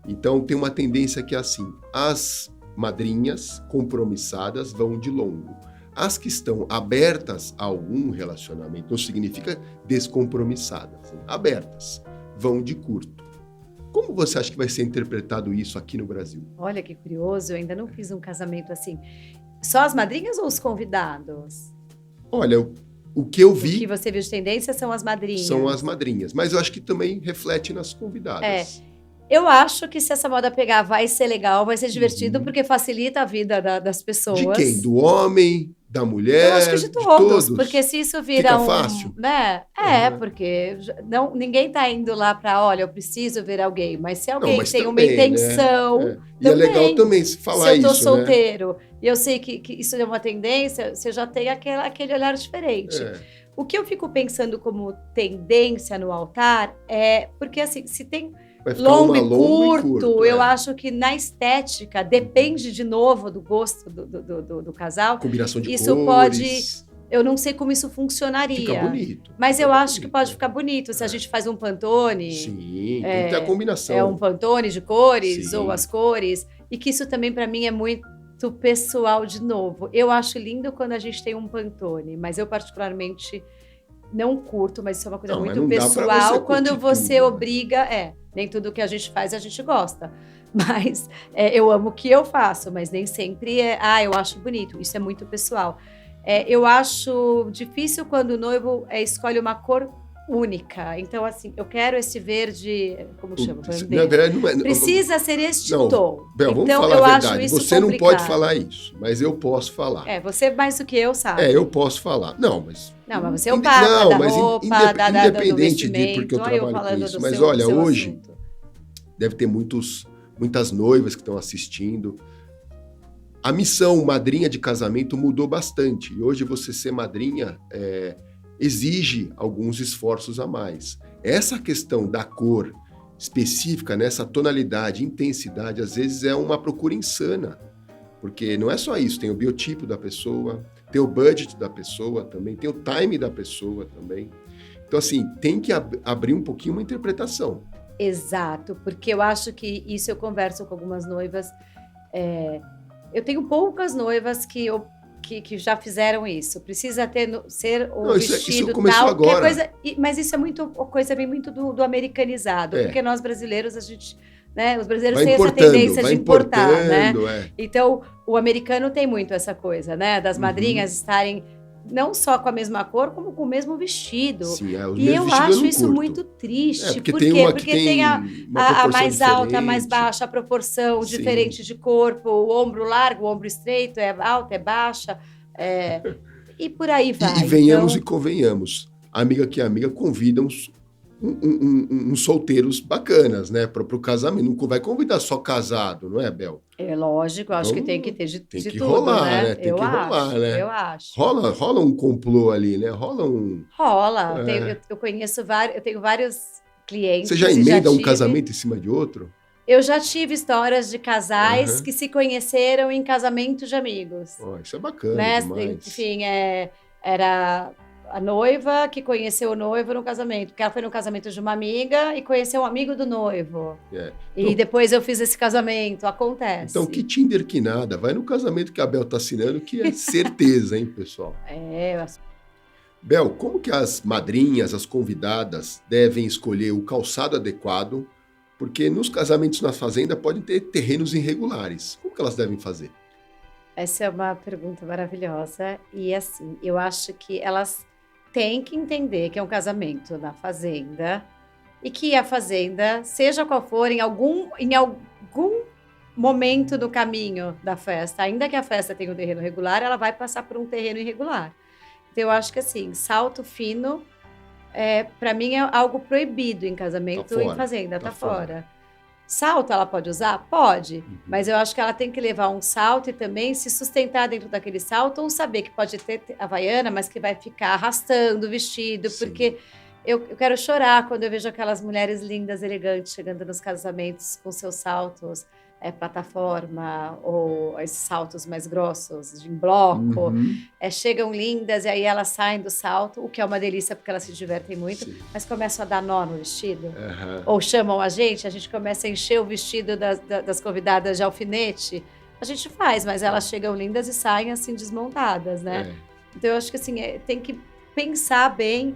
Speaker 1: Então tem uma tendência que é assim, as madrinhas compromissadas vão de longo. As que estão abertas a algum relacionamento, não significa descompromissadas, abertas, vão de curto. Como você acha que vai ser interpretado isso aqui no Brasil?
Speaker 2: Olha que curioso, eu ainda não fiz um casamento assim. Só as madrinhas ou os convidados?
Speaker 1: Olha, o que eu vi...
Speaker 2: O que você viu de tendência são as madrinhas.
Speaker 1: São as madrinhas, mas eu acho que também reflete nas convidadas.
Speaker 2: Eu acho que se essa moda pegar, vai ser legal, vai ser divertido, porque facilita a vida das pessoas.
Speaker 1: De quem? Do homem, da mulher?
Speaker 2: Eu acho que de todos. Porque se isso vira
Speaker 1: Fica fácil?
Speaker 2: Né? Porque ninguém tá indo lá para, olha, eu preciso ver alguém. Mas se alguém tem também, uma intenção...
Speaker 1: Né? E é legal também se falar isso,
Speaker 2: se eu tô solteiro, e eu sei que isso é uma tendência, você já tem aquele olhar diferente. O que eu fico pensando como tendência no altar é... Porque, assim, se tem... Longo e curto, eu acho que na estética, depende de novo do gosto do casal.
Speaker 1: Combinação de
Speaker 2: isso
Speaker 1: cores.
Speaker 2: Pode... Eu não sei como isso funcionaria.
Speaker 1: Fica bonito.
Speaker 2: Mas eu acho que pode ficar bonito. Se a gente faz um Pantone...
Speaker 1: Sim, tem que ter a combinação.
Speaker 2: É um Pantone de cores,
Speaker 1: Sim.
Speaker 2: ou as cores. E que isso também, para mim, é muito pessoal de novo. Eu acho lindo quando a gente tem um Pantone, mas eu particularmente não curto, mas isso é uma coisa muito pessoal. Quando você obriga... Nem tudo que a gente faz a gente gosta, mas eu amo o que eu faço, mas nem sempre eu acho bonito, isso é muito pessoal. Eu acho difícil quando o noivo escolhe uma cor única, então assim, eu quero esse verde, como chama? Precisa ser este tom.
Speaker 1: Bel, vamos
Speaker 2: então
Speaker 1: falar
Speaker 2: eu
Speaker 1: a verdade.
Speaker 2: Acho isso
Speaker 1: você
Speaker 2: complicado.
Speaker 1: Não pode falar isso, mas eu posso falar.
Speaker 2: Você mais do que eu sabe.
Speaker 1: Eu posso falar. Não, mas
Speaker 2: você é o papa da roupa,
Speaker 1: independente de porque eu trabalho com isso. Mas olha, hoje deve ter muitas noivas que estão assistindo. A missão madrinha de casamento mudou bastante. E hoje você ser madrinha exige alguns esforços a mais. Essa questão da cor específica, nessa tonalidade, intensidade, às vezes é uma procura insana. Porque não é só isso, tem o biotipo da pessoa, tem o budget da pessoa também, tem o time da pessoa também. Então, assim, tem que abrir um pouquinho uma interpretação.
Speaker 2: Exato, porque eu acho que isso eu converso com algumas noivas. Eu tenho poucas noivas que já fizeram isso. Precisa ser o vestido
Speaker 1: isso começou
Speaker 2: tal,
Speaker 1: agora.
Speaker 2: Coisa, mas isso é coisa vem muito do americanizado, porque nós brasileiros, a gente... Né? Os brasileiros têm essa tendência de importar, né? Então, o americano tem muito essa coisa, né? Das madrinhas estarem não só com a mesma cor, como com o mesmo vestido.
Speaker 1: Sim, os
Speaker 2: E
Speaker 1: meus
Speaker 2: eu
Speaker 1: vestidos
Speaker 2: acho
Speaker 1: não
Speaker 2: isso
Speaker 1: curto.
Speaker 2: muito triste.
Speaker 1: Porque
Speaker 2: Por
Speaker 1: tem
Speaker 2: quê?
Speaker 1: uma que
Speaker 2: Porque
Speaker 1: tem
Speaker 2: tem
Speaker 1: uma
Speaker 2: a
Speaker 1: proporção
Speaker 2: mais alta, a mais
Speaker 1: diferente.
Speaker 2: baixa, a proporção
Speaker 1: Sim.
Speaker 2: diferente de corpo, o ombro largo, o ombro estreito, é alta, é baixa, e por aí vai.
Speaker 1: E venhamos
Speaker 2: então,
Speaker 1: e convenhamos. Amiga que é amiga convida uns solteiros bacanas, né? Para o casamento. Não vai convidar só casado, não é, Bel?
Speaker 2: é lógico, eu acho que tem que ter
Speaker 1: Tem
Speaker 2: de
Speaker 1: que
Speaker 2: tudo,
Speaker 1: rolar,
Speaker 2: né?
Speaker 1: né? Tem que rolar, né?
Speaker 2: Eu acho.
Speaker 1: Rola um complô ali, né? Rola um.
Speaker 2: Rola.
Speaker 1: É.
Speaker 2: Eu conheço vários, eu tenho vários clientes
Speaker 1: Você já
Speaker 2: e
Speaker 1: emenda um casamento em cima de outro?
Speaker 2: Eu já tive histórias de casais
Speaker 1: Aham.
Speaker 2: que se conheceram em casamento de amigos,
Speaker 1: Ó, isso é bacana
Speaker 2: né?
Speaker 1: demais.
Speaker 2: Enfim, era a noiva que conheceu o noivo no casamento, porque ela foi no casamento de uma amiga e conheceu um amigo do noivo.
Speaker 1: É.
Speaker 2: E depois eu fiz esse casamento,
Speaker 1: Então,
Speaker 2: acontece.
Speaker 1: que Tinder que nada. Vai no casamento que a Bel tá assinando, que é certeza, hein, pessoal? Bel, como que as madrinhas, as convidadas, devem escolher o calçado adequado? Porque nos casamentos na fazenda podem ter terrenos irregulares. Como que elas devem fazer?
Speaker 2: Essa é uma pergunta maravilhosa. E assim, eu acho que elas têm que entender que é um casamento na fazenda e que a fazenda, seja qual for, em algum momento do caminho da festa, ainda que a festa tenha um terreno regular, ela vai passar por um terreno irregular. Então, eu acho que assim, salto fino, para mim, é algo proibido em casamento em fazenda, tá fora. Salto ela pode usar? Pode, mas eu acho que ela tem que levar um salto e também se sustentar dentro daquele salto ou saber que pode ter havaiana, mas que vai ficar arrastando o vestido,
Speaker 1: Sim.
Speaker 2: porque eu quero chorar quando eu vejo aquelas mulheres lindas, elegantes, chegando nos casamentos com seus saltos, plataforma, ou esses saltos mais grossos, em bloco. Chegam lindas e aí elas saem do salto, o que é uma delícia porque elas se divertem muito,
Speaker 1: Sim.
Speaker 2: mas começam a dar nó no vestido. Ou chamam a gente começa a encher o vestido das convidadas de alfinete. A gente faz, mas elas chegam lindas e saem assim desmontadas, né? Então eu acho que assim, tem que pensar bem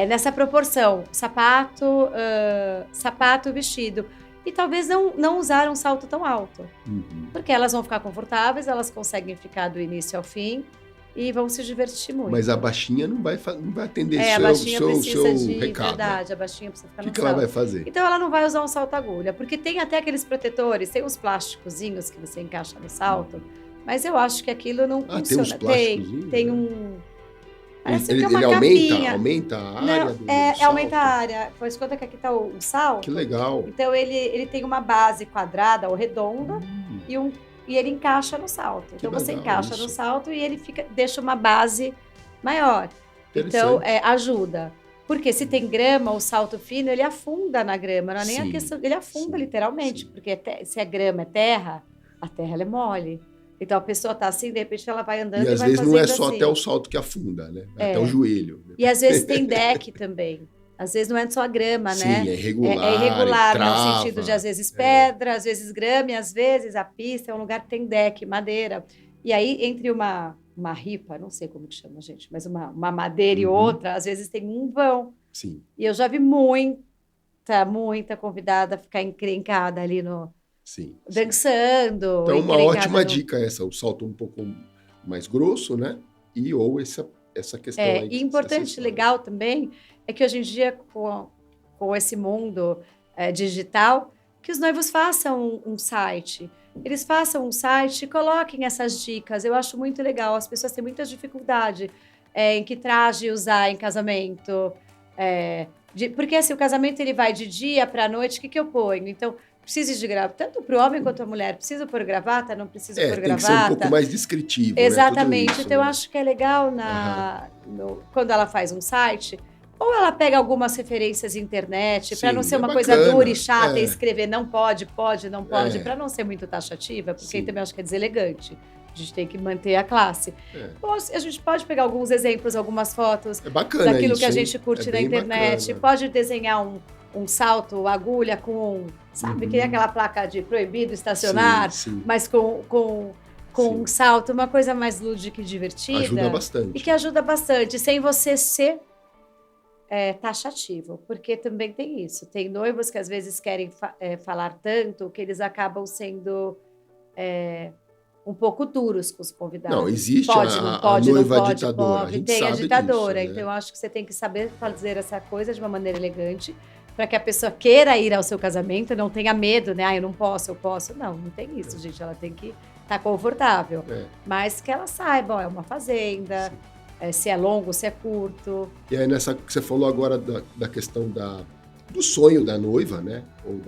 Speaker 2: nessa proporção, sapato, vestido. E talvez não usar um salto tão alto. Porque elas vão ficar confortáveis, elas conseguem ficar do início ao fim e vão se divertir muito.
Speaker 1: Mas a baixinha não vai atender
Speaker 2: a baixinha
Speaker 1: seu
Speaker 2: precisa
Speaker 1: recado.
Speaker 2: Verdade, a baixinha precisa ficar no salto.
Speaker 1: O que ela vai fazer?
Speaker 2: Então ela não vai usar um salto-agulha, porque tem até aqueles protetores, tem uns plásticozinhos que você encaixa no salto, mas eu acho que aquilo não funciona.
Speaker 1: Tem uns plásticos?
Speaker 2: Tem um...
Speaker 1: Ele aumenta a área do salto?
Speaker 2: Aumenta a área. Pois conta que aqui está o salto.
Speaker 1: Que legal.
Speaker 2: Então, ele tem uma base quadrada ou redonda e ele encaixa no salto. Então, você encaixa no salto e ele deixa uma base maior. Então, ajuda. Porque se tem grama, o salto fino, ele afunda na grama. Não é nem a questão... Ele afunda literalmente. Porque se a grama é terra, a terra ela é mole. Então, a pessoa está assim, de repente ela vai andando e vai fazendo assim.
Speaker 1: E às vezes não é só até o salto que afunda, né? Até o joelho. Né?
Speaker 2: E às vezes tem deck também. Às vezes não é só a grama, né?
Speaker 1: Sim, é irregular.
Speaker 2: É irregular
Speaker 1: trava,
Speaker 2: no sentido de às vezes pedra, às vezes grama, e às vezes a pista é um lugar que tem deck, madeira. E aí, entre uma ripa, não sei como que chama, gente, mas uma madeira e outra, às vezes tem um vão.
Speaker 1: Sim.
Speaker 2: E eu já vi muita convidada ficar encrencada ali dançando.
Speaker 1: Então, uma ótima dica essa, o salto um pouco mais grosso, né? Ou essa questão aí.
Speaker 2: E importante, legal também, é que hoje em dia, com esse mundo digital, que os noivos façam um site. Eles façam um site e coloquem essas dicas. Eu acho muito legal. As pessoas têm muita dificuldade em que traje usar em casamento. Porque assim, o casamento ele vai de dia para a noite, o que eu ponho? Então, precisa de gravata, tanto para o homem quanto a mulher. Precisa pôr gravata, não precisa pôr gravata.
Speaker 1: Tem que ser um pouco mais descritivo.
Speaker 2: Exatamente.
Speaker 1: Né? Isso,
Speaker 2: então, eu acho que é legal quando ela faz um site, ou ela pega algumas referências na internet, para não ser uma coisa dura e chata e escrever não pode, não pode, para não ser muito taxativa, porque aí também acho que é deselegante. A gente tem que manter a classe. Então, a gente pode pegar alguns exemplos, algumas fotos daquilo que a gente curte na internet. Bacana. Pode desenhar um salto, agulha com... Sabe, que é aquela placa de proibido estacionar, mas com um salto, uma coisa mais lúdica e divertida.
Speaker 1: Ajuda bastante.
Speaker 2: E que ajuda bastante, sem você ser taxativo, porque também tem isso. Tem noivos que às vezes querem falar tanto que eles acabam sendo um pouco duros com os convidados.
Speaker 1: Não, existe
Speaker 2: pode, não pode,
Speaker 1: a noiva
Speaker 2: não pode,
Speaker 1: ditadora.
Speaker 2: pode.
Speaker 1: A gente
Speaker 2: Tem a
Speaker 1: sabe
Speaker 2: ditadora.
Speaker 1: disso, né?
Speaker 2: Então, eu acho que você tem que saber fazer essa coisa de uma maneira elegante para que a pessoa queira ir ao seu casamento, não tenha medo, né? Eu não posso, eu posso. Não, não tem isso, gente. Ela tem que estar confortável. Mas que ela saiba, ó, é uma fazenda, se é longo, se é curto.
Speaker 1: E aí, nessa que você falou agora da questão do sonho da noiva, né? Ou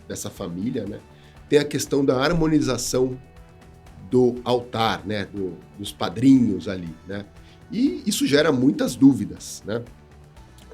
Speaker 1: dessa família, né? Tem a questão da harmonização do altar, né? Dos padrinhos ali, né? E isso gera muitas dúvidas, né?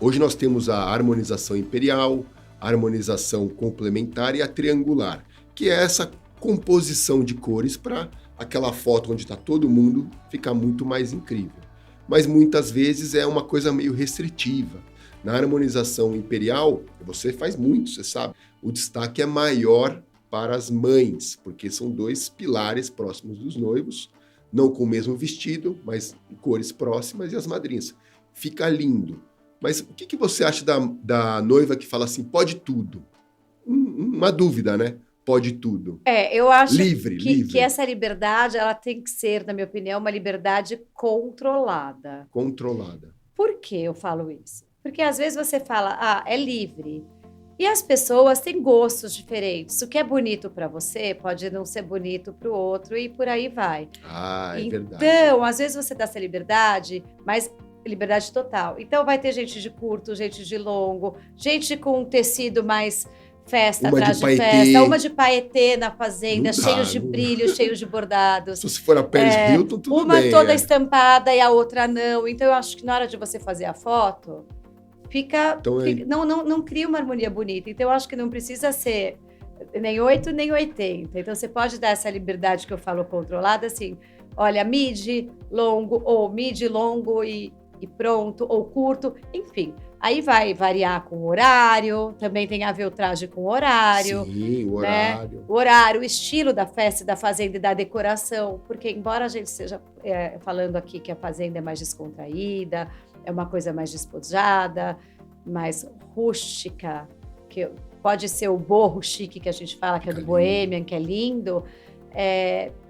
Speaker 1: Hoje nós temos a harmonização imperial, a harmonização complementar e a triangular, que é essa composição de cores para aquela foto onde está todo mundo ficar muito mais incrível. Mas muitas vezes é uma coisa meio restritiva. Na harmonização imperial, você faz muito, você sabe. O destaque é maior para as mães, porque são 2 pilares próximos dos noivos, não com o mesmo vestido, mas em cores próximas, e as madrinhas. Fica lindo. Mas o que você acha da noiva que fala assim, pode tudo? Uma dúvida, né? Pode tudo.
Speaker 2: Eu acho
Speaker 1: livre.
Speaker 2: Que essa liberdade, ela tem que ser, na minha opinião, uma liberdade controlada.
Speaker 1: Controlada.
Speaker 2: Por que eu falo isso? Porque às vezes você fala, é livre. E as pessoas têm gostos diferentes. O que é bonito para você pode não ser bonito para o outro e por aí vai.
Speaker 1: É verdade.
Speaker 2: Então, às vezes você dá essa liberdade, mas liberdade total. Então vai ter gente de curto, gente de longo, gente com um tecido mais festa, atrás de festa, uma de paetê na fazenda, cheios de brilho, cheios de bordados.
Speaker 1: Se for a Paris Hilton, tudo bem.
Speaker 2: Uma toda estampada e a outra não. Então eu acho que na hora de você fazer a foto, não cria uma harmonia bonita. Então eu acho que não precisa ser nem 8 nem 80. Então você pode dar essa liberdade que eu falo controlada, assim, olha, midi, longo, ou midi, longo e pronto, ou curto, enfim. Aí vai variar com o horário, também tem a ver o traje com o horário.
Speaker 1: Sim, o horário.
Speaker 2: Né? O horário, o estilo da festa, da fazenda e da decoração. Porque embora a gente esteja falando aqui que a fazenda é mais descontraída, é uma coisa mais despojada, mais rústica, que pode ser o boho chique que a gente fala, que é do Bohemian, que é lindo.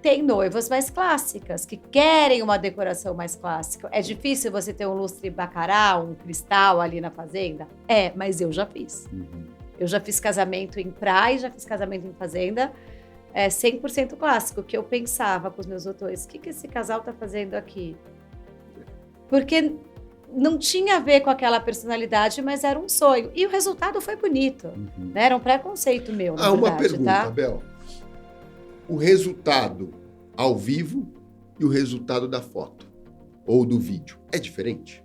Speaker 2: Tem noivas mais clássicas, que querem uma decoração mais clássica. É difícil você ter um lustre bacará, um cristal ali na fazenda? Mas eu já fiz. Eu já fiz casamento em praia, já fiz casamento em fazenda, 100% clássico, que eu pensava com os meus doutores, o que esse casal tá fazendo aqui? Porque não tinha a ver com aquela personalidade, mas era um sonho. E o resultado foi bonito. Né? Era um preconceito meu, na verdade,
Speaker 1: uma pergunta,
Speaker 2: tá?
Speaker 1: Bel. O resultado ao vivo e o resultado da foto ou do vídeo é diferente?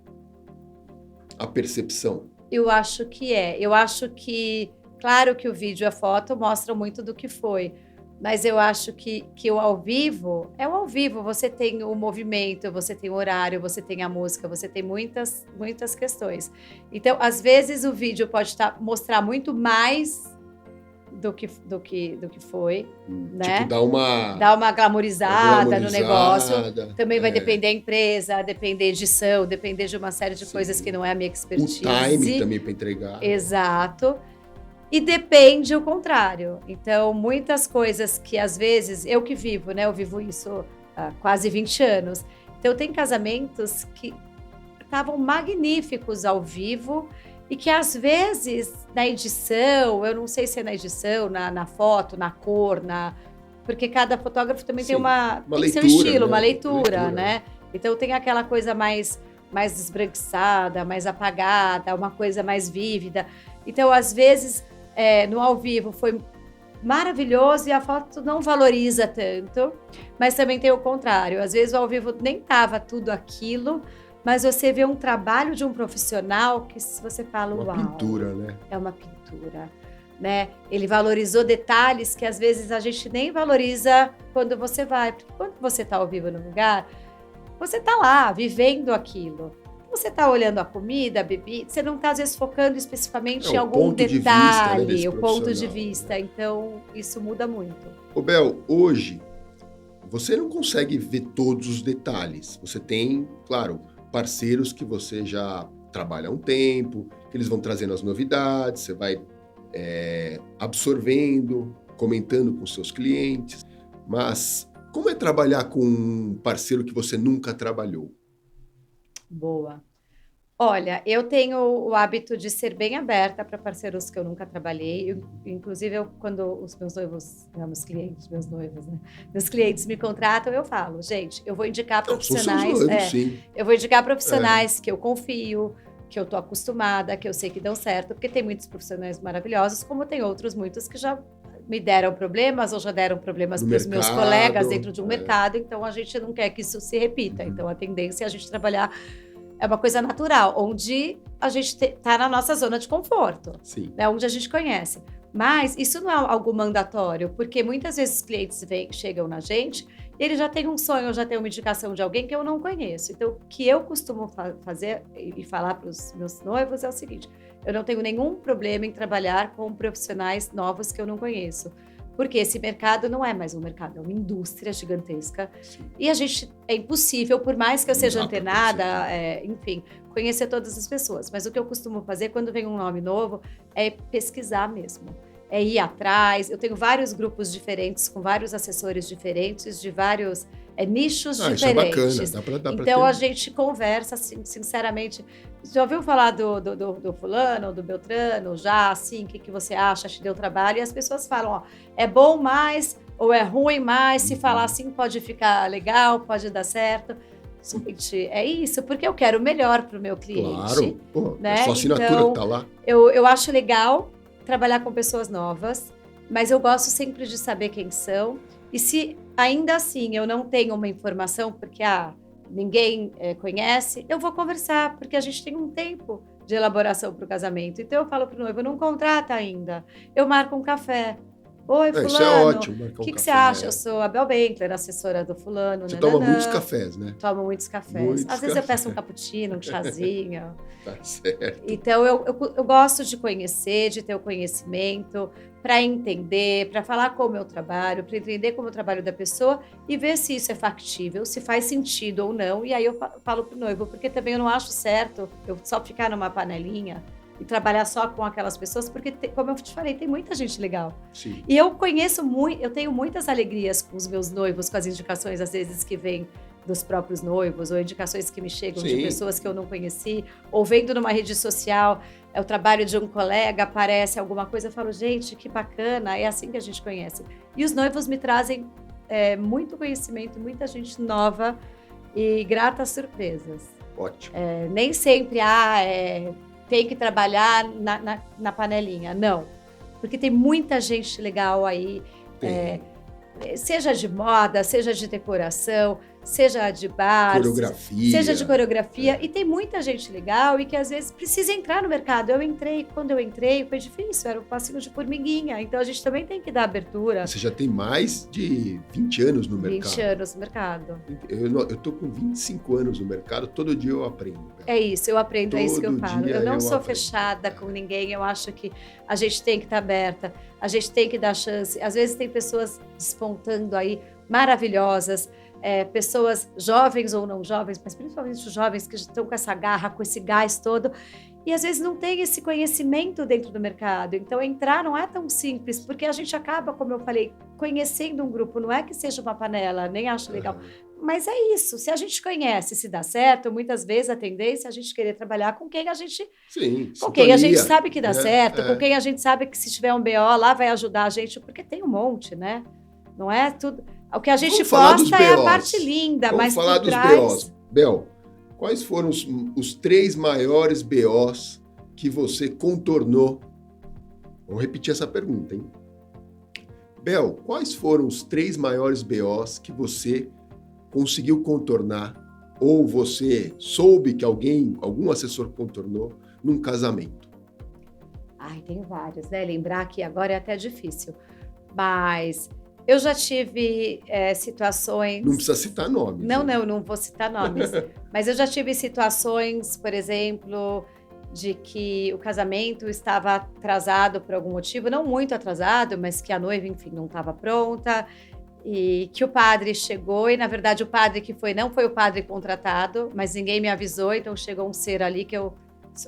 Speaker 1: A percepção?
Speaker 2: Eu acho que é. Eu acho que, claro que o vídeo e a foto mostram muito do que foi, mas eu acho que o ao vivo é o ao vivo. Você tem o movimento, você tem o horário, você tem a música, você tem muitas questões. Então, às vezes o vídeo pode mostrar muito mais do que foi, né?
Speaker 1: Tipo, dá
Speaker 2: uma glamorizada no negócio. Também vai depender da empresa, depender da edição, depender de uma série de coisas que não é a minha expertise.
Speaker 1: O time também para entregar.
Speaker 2: Exato. E depende o contrário. Então, muitas coisas que às vezes, eu que vivo, né? Eu vivo isso há quase 20 anos. Então, tem casamentos que estavam magníficos ao vivo, e que, às vezes, na edição, eu não sei se é na edição, na foto, na cor, porque cada fotógrafo também tem tem seu estilo, né? Uma leitura, né? Então, tem aquela coisa mais esbranquiçada, mais apagada, uma coisa mais vívida. Então, às vezes, no ao vivo foi maravilhoso e a foto não valoriza tanto, mas também tem o contrário. Às vezes, o ao vivo nem tava tudo aquilo, mas você vê um trabalho de um profissional que você fala, uau.
Speaker 1: Uma pintura, né?
Speaker 2: É uma pintura, né? Ele valorizou detalhes que às vezes a gente nem valoriza quando você vai. Porque quando você está ao vivo no lugar, você está lá, vivendo aquilo. Você está olhando a comida, a bebida, você não está às vezes focando especificamente em algum detalhe, o ponto de vista. Né? Então, isso muda muito.
Speaker 1: Ô Bel, hoje, você não consegue ver todos os detalhes. Você tem, claro, parceiros que você já trabalha há um tempo, que eles vão trazendo as novidades, você vai absorvendo, comentando com seus clientes. Mas Como é trabalhar com um parceiro que você nunca trabalhou?
Speaker 2: Boa. Olha, eu tenho o hábito de ser bem aberta para parceiros que eu nunca trabalhei. Inclusive, quando os meus noivos, não, meus clientes, meus noivos, né? Meus clientes me contratam, eu falo, gente, eu vou indicar
Speaker 1: Não, são seus
Speaker 2: profissionais.
Speaker 1: noivos, sim.
Speaker 2: Eu vou indicar profissionais que eu confio, que eu tô acostumada, que eu sei que dão certo, porque tem muitos profissionais maravilhosos, como tem outros muitos que já me deram problemas ou já deram problemas
Speaker 1: No
Speaker 2: para os meus
Speaker 1: mercado,
Speaker 2: colegas dentro de um mercado, então a gente não quer que isso se repita. Então a tendência é a gente trabalhar é uma coisa natural, onde a gente está na nossa zona de conforto, né, onde a gente conhece. Mas isso não é algo mandatório, porque muitas vezes os clientes chegam na gente e eles já têm um sonho, já têm uma indicação de alguém que eu não conheço. Então, o que eu costumo fazer e falar para os meus noivos é o seguinte: eu não tenho nenhum problema em trabalhar com profissionais novos que eu não conheço. Porque esse mercado não é mais um mercado, é uma indústria gigantesca. Sim. E a gente, é impossível, por mais que eu seja antenada, enfim, conhecer todas as pessoas. Mas o que eu costumo fazer quando vem um nome novo é pesquisar mesmo. É ir atrás. Eu tenho vários grupos diferentes, com vários assessores diferentes, de vários nichos diferentes.
Speaker 1: Isso é bacana, dá pra
Speaker 2: então
Speaker 1: ter.
Speaker 2: A gente conversa, assim, sinceramente. Já ouviu falar do fulano, do Beltrano, já, assim, o que você acha? Te deu trabalho? E as pessoas falam, ó, é bom mais ou é ruim mais? Se falar assim pode ficar legal, pode dar certo. Gente, é isso, porque eu quero o melhor para o meu cliente.
Speaker 1: Claro, pô,
Speaker 2: né?
Speaker 1: É sua assinatura
Speaker 2: então,
Speaker 1: que tá lá.
Speaker 2: Eu acho legal trabalhar com pessoas novas, mas eu gosto sempre de saber quem são. E se ainda assim eu não tenho uma informação, porque ninguém conhece, eu vou conversar, porque a gente tem um tempo de elaboração para o casamento. Então eu falo para o noivo, não contrata ainda, eu marco um café. Oi, fulano,
Speaker 1: isso é ótimo,
Speaker 2: o que você acha? Eu sou a Bel Bentler, assessora do fulano.
Speaker 1: Você toma muitos cafés, né?
Speaker 2: Tomo muitos cafés. Às vezes eu peço um cappuccino, um chazinho.
Speaker 1: Tá certo.
Speaker 2: Então eu gosto de conhecer, de ter o conhecimento, para entender, para falar como eu trabalho, para entender como é o trabalho da pessoa e ver se isso é factível, se faz sentido ou não. E aí eu falo pro noivo, porque também eu não acho certo eu só ficar numa panelinha e trabalhar só com aquelas pessoas, porque, como eu te falei, tem muita gente legal.
Speaker 1: Sim.
Speaker 2: E eu conheço muito, eu tenho muitas alegrias com os meus noivos, com as indicações, às vezes, que vêm dos próprios noivos, ou indicações que me chegam de pessoas que eu não conheci, ou vendo numa rede social, o trabalho de um colega, aparece alguma coisa, eu falo, gente, que bacana, é assim que a gente conhece. E os noivos me trazem muito conhecimento, muita gente nova e gratas surpresas.
Speaker 1: Ótimo.
Speaker 2: Nem sempre tem que trabalhar na panelinha, não. Porque tem muita gente legal aí, seja de moda, seja de decoração, seja de bar, seja de coreografia. E tem muita gente legal e que às vezes precisa entrar no mercado. Quando eu entrei, foi difícil, era um passinho de formiguinha. Então a gente também tem que dar abertura.
Speaker 1: Você já tem mais de 20 anos no mercado.
Speaker 2: 20 anos no mercado.
Speaker 1: Eu tô com 25 anos no mercado, todo dia eu aprendo.
Speaker 2: É isso, eu aprendo, é isso que eu falo. Eu não sou
Speaker 1: aprendo.
Speaker 2: Fechada com ninguém, eu acho que a gente tem que estar aberta, a gente tem que dar chance. Às vezes tem pessoas despontando aí, maravilhosas, pessoas jovens ou não jovens, mas principalmente os jovens que estão com essa garra, com esse gás todo, e às vezes não tem esse conhecimento dentro do mercado. Então, entrar não é tão simples, porque a gente acaba, como eu falei, conhecendo um grupo. Não é que seja uma panela, nem acho legal. Mas é isso, se a gente conhece, se dá certo, muitas vezes a tendência é a gente querer trabalhar com quem a gente... com quem a gente sabe que dá certo, com quem a gente sabe que se tiver um BO lá vai ajudar a gente, porque tem um monte, né? Não é tudo... O que a gente posta é a parte linda, mas
Speaker 1: falar
Speaker 2: por trás...
Speaker 1: dos BOs. Bel, quais foram os 3 maiores BOs que você contornou? Vou repetir essa pergunta, hein? Bel, quais foram os 3 maiores BOs que você conseguiu contornar ou você soube que algum assessor contornou num casamento?
Speaker 2: Ai, tem vários, né? Lembrar que agora é até difícil. Mas... eu já tive situações...
Speaker 1: Não precisa citar nomes.
Speaker 2: Não vou citar nomes. Mas eu já tive situações, por exemplo, de que o casamento estava atrasado por algum motivo, não muito atrasado, mas que a noiva, enfim, não estava pronta, e que o padre chegou, e na verdade o padre que foi, não foi o padre contratado, mas ninguém me avisou, então chegou um ser ali que eu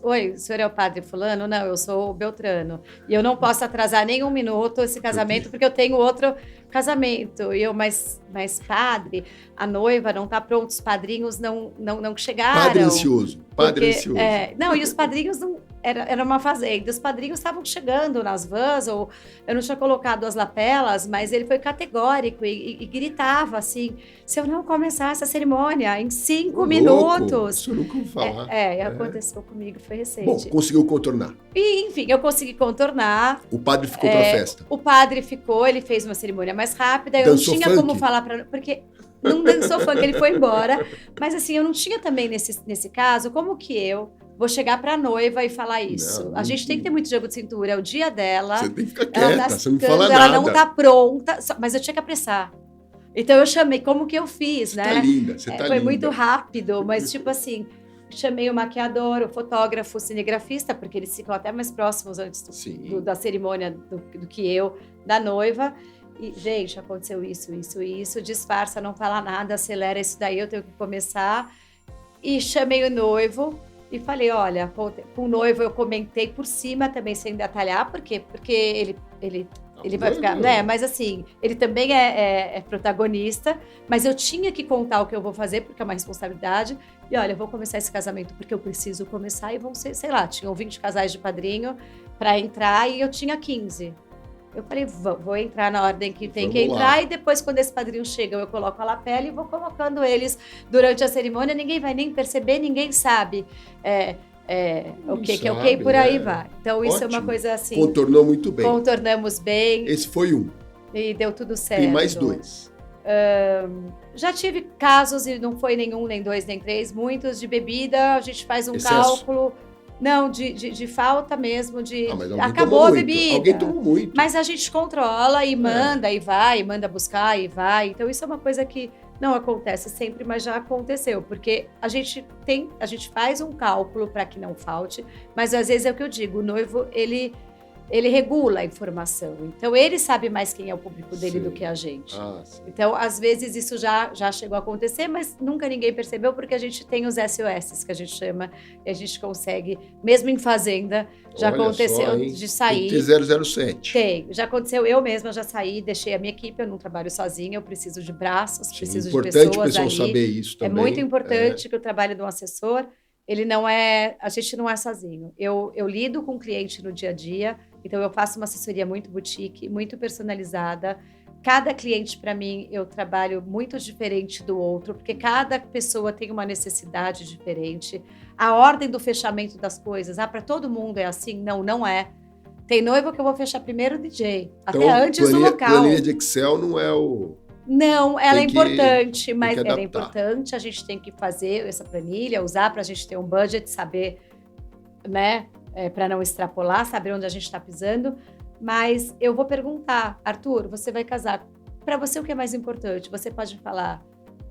Speaker 2: Oi, o senhor é o padre fulano? Não, eu sou o Beltrano. E eu não posso atrasar nem um minuto esse casamento, porque eu tenho outro casamento. E eu, mas padre, a noiva não está pronta, os padrinhos não chegaram.
Speaker 1: Padre ansioso, ansioso.
Speaker 2: Não, e os padrinhos não... Era uma fazenda, os padrinhos estavam chegando nas vans, ou eu não tinha colocado as lapelas, mas ele foi categórico e gritava assim, se eu não começar essa cerimônia em 5 minutos...
Speaker 1: Isso eu nunca vou falar.
Speaker 2: Aconteceu comigo, foi recente.
Speaker 1: Bom, conseguiu contornar.
Speaker 2: E, enfim, eu consegui contornar.
Speaker 1: O padre ficou pra festa.
Speaker 2: O padre ficou, ele fez uma cerimônia mais rápida, eu
Speaker 1: dançou
Speaker 2: não tinha
Speaker 1: funk?
Speaker 2: como falar para... Porque não dançou funk, ele foi embora, mas assim, eu não tinha também nesse caso, como que eu vou chegar pra noiva e falar isso? A gente tem que ter muito jogo de cintura, é o dia dela.
Speaker 1: Você tem que ficar quieta, você não fala
Speaker 2: ela
Speaker 1: nada.
Speaker 2: Ela não tá pronta, mas eu tinha que apressar. Então eu chamei, como que eu fiz, né?
Speaker 1: Tá linda, você tá linda.
Speaker 2: Foi muito rápido, mas tipo assim, chamei o maquiador, o fotógrafo, o cinegrafista, porque eles ficam até mais próximos antes da cerimônia do que eu, da noiva. E, gente, aconteceu isso, disfarça, não fala nada, acelera isso daí, eu tenho que começar. E chamei o noivo e falei, olha, com o noivo eu comentei por cima também, sem detalhar, porque ele vai ficar, né? Mas assim, ele também é protagonista, mas eu tinha que contar o que eu vou fazer, porque é uma responsabilidade. E olha, eu vou começar esse casamento porque eu preciso começar, e vão ser, sei lá, tinham 20 casais de padrinho para entrar e eu tinha 15. Eu falei, vou entrar na ordem que tem que entrar, e depois, quando esse padrinho chega, eu coloco a lapela e vou colocando eles durante a cerimônia, ninguém vai nem perceber, ninguém sabe o que é ok, por aí vai. Então, isso
Speaker 1: ótimo.
Speaker 2: É uma coisa assim...
Speaker 1: Contornou muito bem.
Speaker 2: Contornamos bem.
Speaker 1: Esse foi um.
Speaker 2: E deu tudo certo.
Speaker 1: Tem mais 2.
Speaker 2: Já tive casos, e não foi nenhum, nem 2, nem 3, muitos de bebida, a gente faz um
Speaker 1: excesso.
Speaker 2: Cálculo... Não, de falta mesmo,
Speaker 1: acabou
Speaker 2: a bebida.
Speaker 1: Alguém tomou muito.
Speaker 2: Mas a gente controla e manda, e vai, manda buscar e vai. Então, isso é uma coisa que não acontece sempre, mas já aconteceu. Porque a gente faz um cálculo para que não falte, mas às vezes é o que eu digo, o noivo, ele regula a informação. Então, ele sabe mais quem é o público dele do que a gente. Então, às vezes, isso já chegou a acontecer, mas nunca ninguém percebeu, porque a gente tem os SOS, que a gente chama, e a gente consegue, mesmo em fazenda, já aconteceu de sair.
Speaker 1: Tem 007.
Speaker 2: Tem. Já aconteceu, eu mesma já saí, deixei a minha equipe, eu não trabalho sozinha, eu preciso de braços, preciso de pessoas ali. É importante o pessoal
Speaker 1: saber isso também.
Speaker 2: É muito importante que o trabalho de um assessor, a gente não é sozinho. Eu lido com o cliente no dia a dia, então eu faço uma assessoria muito boutique, muito personalizada. Cada cliente, para mim, eu trabalho muito diferente do outro, porque cada pessoa tem uma necessidade diferente. A ordem do fechamento das coisas, para todo mundo é assim? Não é. Tem noiva que eu vou fechar primeiro o DJ, então, até antes do local. A
Speaker 1: planilha de Excel não é o...
Speaker 2: Não, ela é importante, mas ela é importante, a gente tem que fazer essa planilha, usar para a gente ter um budget, saber, né, para não extrapolar, saber onde a gente está pisando. Mas eu vou perguntar, Arthur, você vai casar, para você o que é mais importante? Você pode falar,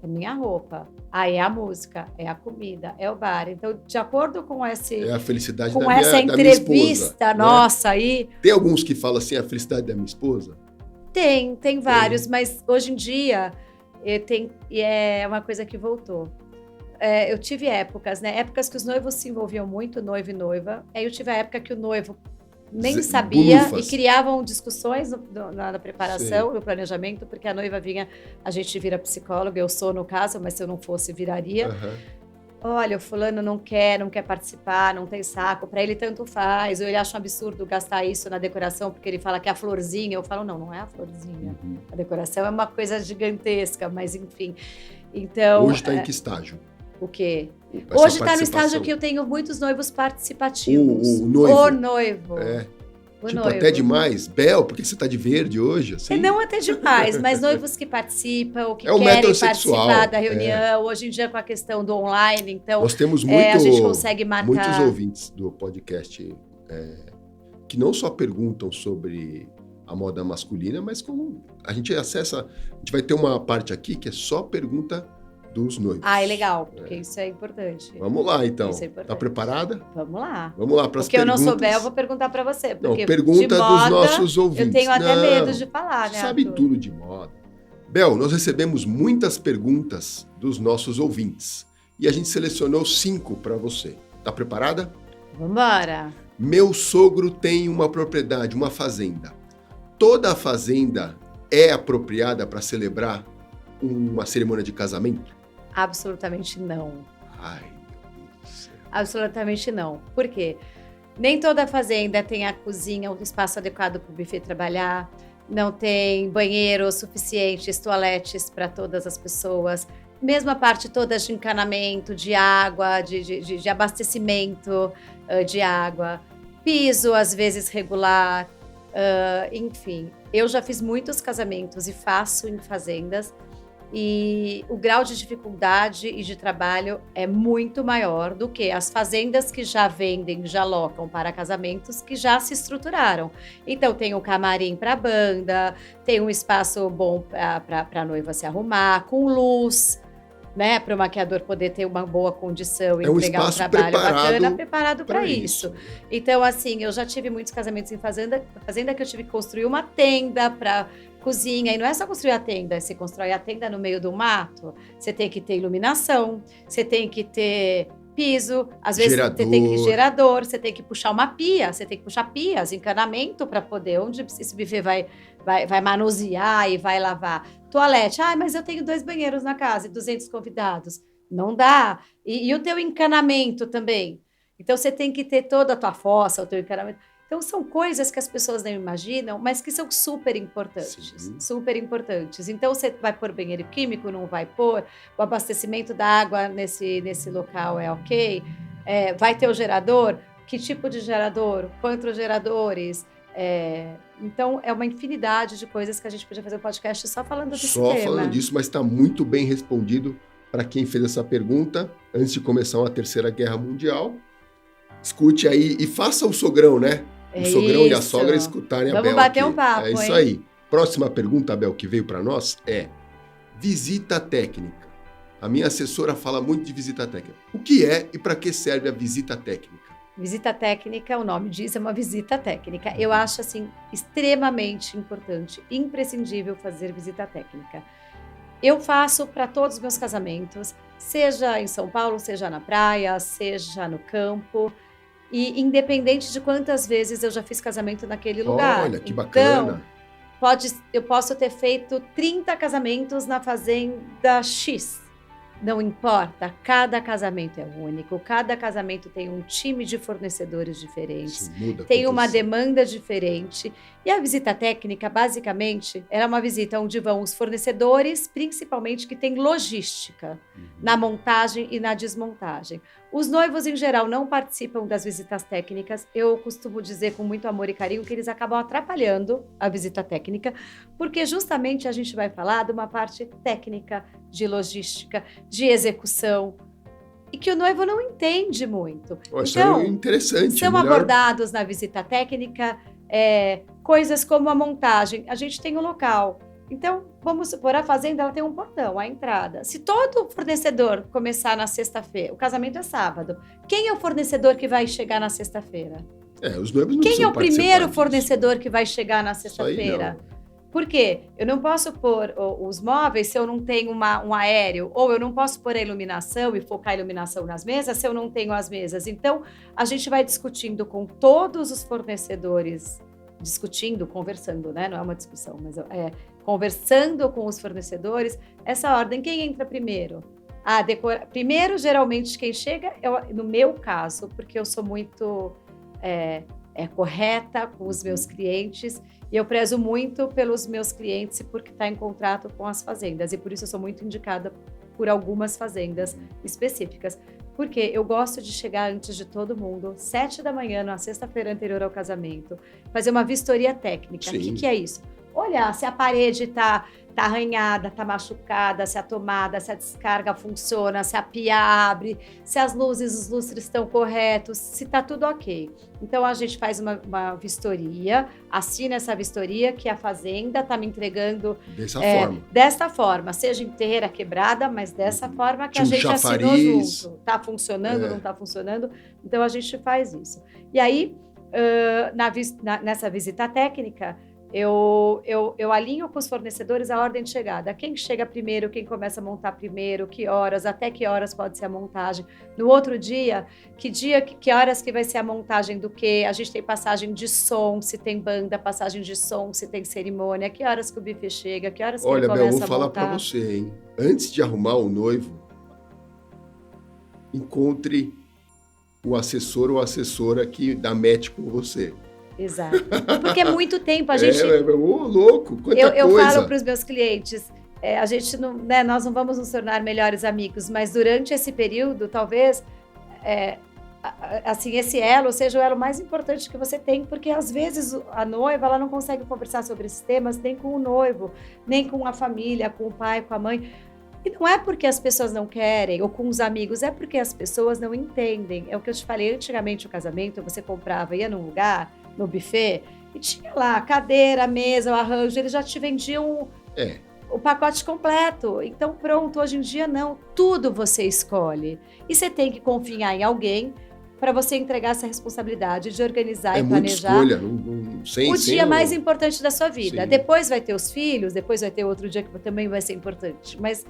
Speaker 2: é minha roupa, é a música, é a comida, é o bar. Então, de acordo com esse...
Speaker 1: É a felicidade
Speaker 2: com
Speaker 1: da minha
Speaker 2: essa entrevista
Speaker 1: esposa,
Speaker 2: nossa, né? Aí...
Speaker 1: Tem alguns que falam assim, a felicidade da minha esposa?
Speaker 2: Tem vários, mas hoje em dia é uma coisa que voltou. Eu tive épocas, né? Épocas que os noivos se envolviam muito, noivo e noiva. Aí eu tive a época que o noivo nem sabia e criavam discussões na preparação, no planejamento, porque a noiva vinha, a gente vira psicóloga, eu sou no caso, mas se eu não fosse, viraria. Olha, o fulano não quer participar, não tem saco, para ele tanto faz, ou ele acha um absurdo gastar isso na decoração, porque ele fala que é a florzinha. Eu falo, não é a florzinha. A decoração é uma coisa gigantesca, mas enfim. Então,
Speaker 1: hoje está em que estágio?
Speaker 2: O quê? Hoje está no estágio que eu tenho muitos noivos participativos.
Speaker 1: O noivo.
Speaker 2: O noivo.
Speaker 1: Até demais. Bel, por que você está de verde hoje? Assim?
Speaker 2: Não até demais, mas noivos que participam, que querem participar da reunião. Hoje em dia, com a questão do online, então
Speaker 1: nós temos
Speaker 2: a gente consegue marcar.
Speaker 1: Muitos ouvintes do podcast que não só perguntam sobre a moda masculina, mas como a gente acessa... A gente vai ter uma parte aqui que é só pergunta dos noivos.
Speaker 2: É legal, porque isso é importante.
Speaker 1: Vamos lá, então. Tá preparada?
Speaker 2: Vamos lá.
Speaker 1: Vamos lá para as perguntas.
Speaker 2: O que eu não souber, eu vou perguntar para você. Porque
Speaker 1: pergunta
Speaker 2: de moda,
Speaker 1: dos nossos ouvintes.
Speaker 2: Eu tenho até medo de falar, né,
Speaker 1: sabe
Speaker 2: Arthur?
Speaker 1: Tudo de moda. Bel, nós recebemos muitas perguntas dos nossos ouvintes e a gente selecionou 5 para você. Tá preparada?
Speaker 2: Vambora!
Speaker 1: Meu sogro tem uma propriedade, uma fazenda. Toda a fazenda é apropriada para celebrar uma cerimônia de casamento?
Speaker 2: Absolutamente não.
Speaker 1: Ai, meu Deus do céu.
Speaker 2: Absolutamente não. Por quê? Nem toda fazenda tem a cozinha, o espaço adequado para o buffet trabalhar, não tem banheiros suficientes, toaletes para todas as pessoas, mesmo a parte toda de encanamento, de água, de abastecimento de água, piso às vezes regular, enfim. Eu já fiz muitos casamentos e faço em fazendas, e o grau de dificuldade e de trabalho é muito maior do que as fazendas que já vendem, já locam para casamentos, que já se estruturaram. Então, tem um camarim para a banda, tem um espaço bom para a noiva se arrumar, com luz, né, para o maquiador poder ter uma boa condição e entregar um trabalho bacana, preparado para isso. Então, assim, eu já tive muitos casamentos em fazenda que eu tive que construir uma tenda para cozinha, e não é só construir a tenda, você constrói a tenda no meio do mato, você tem que ter iluminação, você tem que ter piso, às vezes você tem que gerador, você tem que puxar uma pia, você tem que puxar pias, encanamento para poder, onde esse buffet vai manusear e vai lavar. Toalete, mas eu tenho 2 banheiros na casa e 200 convidados. Não dá. E o teu encanamento também. Então, você tem que ter toda a tua fossa, o teu encanamento. Então, são coisas que as pessoas não imaginam, mas que são super importantes. Sim. Super importantes. Então, você vai pôr banheiro químico, não vai pôr? O abastecimento da água nesse local é ok? Vai ter o gerador? Que tipo de gerador? Quantos geradores? Então, é uma infinidade de coisas que a gente podia fazer um podcast só falando desse tema.
Speaker 1: Só falando disso, mas está muito bem respondido para quem fez essa pergunta antes de começar uma terceira guerra mundial. Escute aí e faça o sogrão, né? O sogrão e a sogra escutarem a Bel.
Speaker 2: Vamos bater um papo,
Speaker 1: é isso aí. Próxima pergunta, Bel, que veio para nós é visita técnica. A minha assessora fala muito de visita técnica. O que é e para que serve a visita técnica?
Speaker 2: Visita técnica, o nome diz, é uma visita técnica. Eu acho, assim, extremamente importante, imprescindível fazer visita técnica. Eu faço para todos os meus casamentos, seja em São Paulo, seja na praia, seja no campo, e independente de quantas vezes eu já fiz casamento naquele lugar.
Speaker 1: Olha, que bacana.
Speaker 2: Então, eu posso ter feito 30 casamentos na fazenda X. Não importa, cada casamento é único, cada casamento tem um time de fornecedores diferentes, tem uma demanda diferente. E a visita técnica, basicamente, era uma visita onde vão os fornecedores, principalmente que tem logística, na montagem e na desmontagem. Os noivos, em geral, não participam das visitas técnicas. Eu costumo dizer com muito amor e carinho que eles acabam atrapalhando a visita técnica, porque justamente a gente vai falar de uma parte técnica, de logística, de execução, e que o noivo não entende muito.
Speaker 1: Isso é interessante.
Speaker 2: São abordados na visita técnica coisas como a montagem. A gente tem o local. Então, vamos supor, a fazenda ela tem um portão, a entrada. Se todo fornecedor começar na sexta-feira, o casamento é sábado, quem é o fornecedor que vai chegar na sexta-feira?
Speaker 1: Os noivos não
Speaker 2: Quem é o primeiro
Speaker 1: disso.
Speaker 2: Fornecedor que vai chegar na sexta-feira? Por quê? Eu não posso pôr os móveis se eu não tenho um aéreo, ou eu não posso pôr a iluminação e focar a iluminação nas mesas se eu não tenho as mesas. Então, a gente vai discutindo com todos os fornecedores, conversando, né? Não é uma discussão, mas conversando com os fornecedores, essa ordem, quem entra primeiro? Primeiro, geralmente, quem chega, no meu caso, porque eu sou muito correta com os meus clientes, e eu prezo muito pelos meus clientes porque está em contrato com as fazendas, e por isso eu sou muito indicada por algumas fazendas específicas, porque eu gosto de chegar antes de todo mundo, 7 da manhã, na sexta-feira anterior ao casamento, fazer uma vistoria técnica.
Speaker 1: Sim.
Speaker 2: O que é isso? Olhar se a parede está arranhada, está machucada, se a tomada, se a descarga funciona, se a pia abre, se as luzes, os lustres estão corretos, se está tudo ok. Então, a gente faz uma vistoria, assina essa vistoria que a fazenda está me entregando desta forma, seja inteira, quebrada, mas dessa forma que a gente assinou junto. Está funcionando, não está funcionando? Então, a gente faz isso. E aí, nessa visita técnica, Eu alinho com os fornecedores a ordem de chegada. Quem chega primeiro, quem começa a montar primeiro, que horas, até que horas pode ser a montagem. No outro dia, que horas que vai ser a montagem do quê? A gente tem passagem de som, se tem banda, passagem de som, se tem cerimônia, que horas que o buffet chega, que horas que ele
Speaker 1: Olha, Bel,
Speaker 2: começa
Speaker 1: vou
Speaker 2: a
Speaker 1: falar
Speaker 2: montar.
Speaker 1: para você, hein? Antes de arrumar o noivo, encontre o assessor ou assessora que dá match com você.
Speaker 2: Exato. Porque é muito tempo, a gente...
Speaker 1: louco, quanta
Speaker 2: eu
Speaker 1: coisa.
Speaker 2: falo para os meus clientes, a gente não, né, nós não vamos nos tornar melhores amigos, mas durante esse período, talvez, assim, esse elo seja o elo mais importante que você tem, porque às vezes a noiva, ela não consegue conversar sobre esses temas nem com o noivo, nem com a família, com o pai, com a mãe. E não é porque as pessoas não querem, ou com os amigos, é porque as pessoas não entendem. É o que eu te falei, antigamente o casamento, você comprava, ia num lugar, no buffet, e tinha lá a cadeira, a mesa, o arranjo, eles já te vendiam o pacote completo. Então, pronto, hoje em dia não, tudo você escolhe. E você tem que confiar em alguém para você entregar essa responsabilidade de organizar e planejar.
Speaker 1: Muita escolha,
Speaker 2: o dia mais importante da sua vida. Sim. Depois vai ter os filhos, depois vai ter outro dia que também vai ser importante. Mas,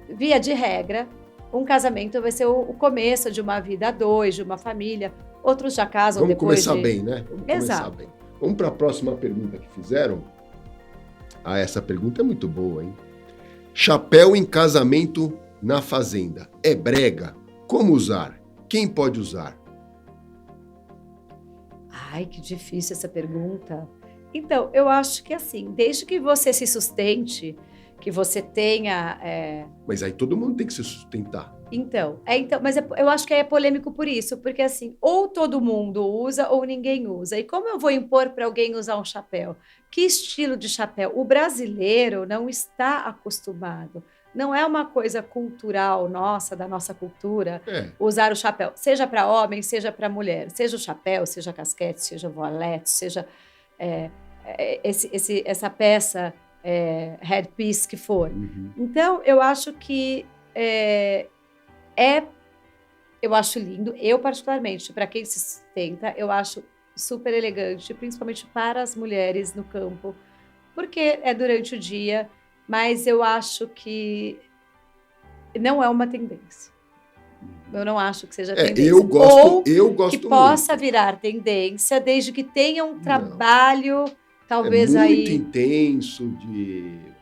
Speaker 2: via de regra, um casamento vai ser o começo de uma vida a dois, de uma família. Outros já casam depois
Speaker 1: Vamos começar bem, né?
Speaker 2: Exato.
Speaker 1: Começar bem. Vamos para a próxima pergunta que fizeram. Essa pergunta é muito boa, hein? Chapéu em casamento na fazenda. É brega? Como usar? Quem pode usar?
Speaker 2: Ai, que difícil essa pergunta. Então, eu acho que assim, desde que você se sustente, que você tenha...
Speaker 1: Mas aí todo mundo tem que se sustentar.
Speaker 2: Então, mas eu acho que é polêmico por isso, porque assim, ou todo mundo usa ou ninguém usa. E como eu vou impor para alguém usar um chapéu? Que estilo de chapéu? O brasileiro não está acostumado. Não é uma coisa cultural nossa, da nossa cultura, usar o chapéu. Seja para homem, seja para mulher. Seja o chapéu, seja casquete, seja voilete, seja essa peça headpiece que for.
Speaker 1: Uhum.
Speaker 2: Então, eu acho que... eu acho lindo, eu particularmente, para quem se sustenta, eu acho super elegante, principalmente para as mulheres no campo, porque é durante o dia, mas eu acho que não é uma tendência. Eu não acho que seja tendência.
Speaker 1: Eu gosto
Speaker 2: que possa virar tendência, desde que tenha um trabalho, talvez
Speaker 1: muito intenso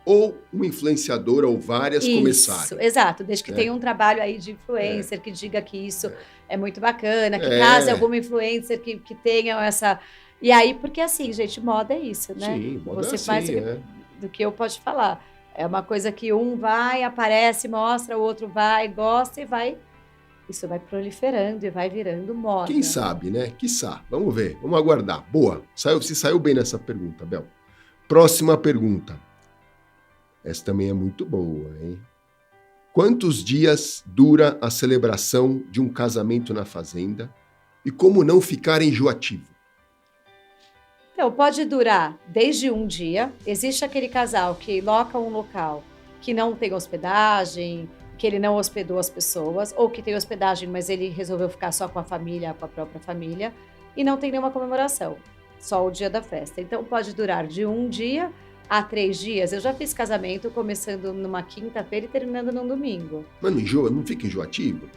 Speaker 1: ou uma influenciadora ou várias começarem.
Speaker 2: Exato, desde que tenha um trabalho aí de influencer que diga que isso é muito bacana, que case alguma influencer que tenha essa... E aí, porque assim, gente, moda é isso, né?
Speaker 1: Sim, moda
Speaker 2: você
Speaker 1: assim,
Speaker 2: faz do que eu posso falar. É uma coisa que um vai, aparece, mostra, o outro vai, gosta e vai... Isso vai proliferando e vai virando moda.
Speaker 1: Quem sabe, né? Quiçá. Vamos ver, vamos aguardar. Boa, você saiu bem nessa pergunta, Bel. Próxima pergunta. Essa também é muito boa, hein? Quantos dias dura a celebração de um casamento na fazenda e como não ficar enjoativo?
Speaker 2: Então, pode durar desde um dia. Existe aquele casal que loca um local que não tem hospedagem, que ele não hospedou as pessoas, ou que tem hospedagem, mas ele resolveu ficar só com a família, com a própria família, e não tem nenhuma comemoração, só o dia da festa. Então, pode durar de um dia a 3 dias. Eu já fiz casamento começando numa quinta-feira e terminando num domingo.
Speaker 1: Mas não enjoa? Não fica enjoativo?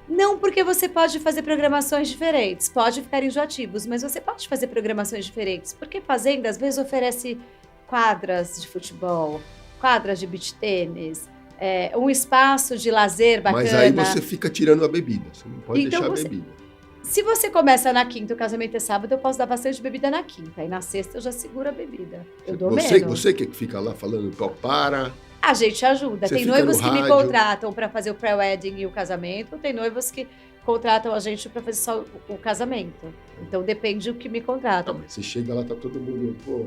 Speaker 2: Não, porque você pode fazer programações diferentes, pode ficar enjoativos, mas você pode fazer programações diferentes, porque fazenda às vezes oferece quadras de futebol, quadras de beach tênis, um espaço de lazer bacana.
Speaker 1: Mas aí você fica tirando a bebida, você não pode deixar a bebida.
Speaker 2: Se você começa na quinta, o casamento é sábado, eu posso dar bastante bebida na quinta, e na sexta eu já seguro a bebida. Eu dou menos.
Speaker 1: Você que fica lá falando, para...
Speaker 2: A gente ajuda. Tem noivos que me contratam para fazer o pré-wedding e o casamento, tem noivos que contratam a gente para fazer só o casamento. Então depende do que me contratam.
Speaker 1: Mas você chega lá, tá todo mundo... Pô.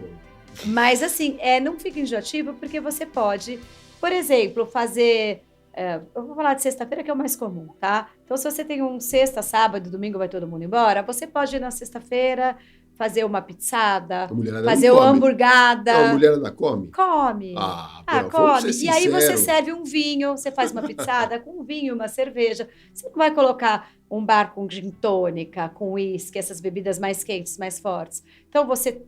Speaker 2: Mas assim, não fica enjoativo porque você pode, por exemplo, fazer... eu vou falar de sexta-feira, que é o mais comum, tá? Então, se você tem um sexta, sábado, domingo, vai todo mundo embora, você pode ir na sexta-feira, fazer uma pizzada,
Speaker 1: A mulherada
Speaker 2: fazer
Speaker 1: não
Speaker 2: uma
Speaker 1: come.
Speaker 2: hamburgada.
Speaker 1: Não, a mulherada come?
Speaker 2: Come.
Speaker 1: Bel, vamos
Speaker 2: Come.
Speaker 1: ser
Speaker 2: E aí você
Speaker 1: sincero.
Speaker 2: serve um vinho, você faz uma pizzada com um vinho, uma cerveja. Você não vai colocar um bar com gin tônica, com uísque, essas bebidas mais quentes, mais fortes. Então,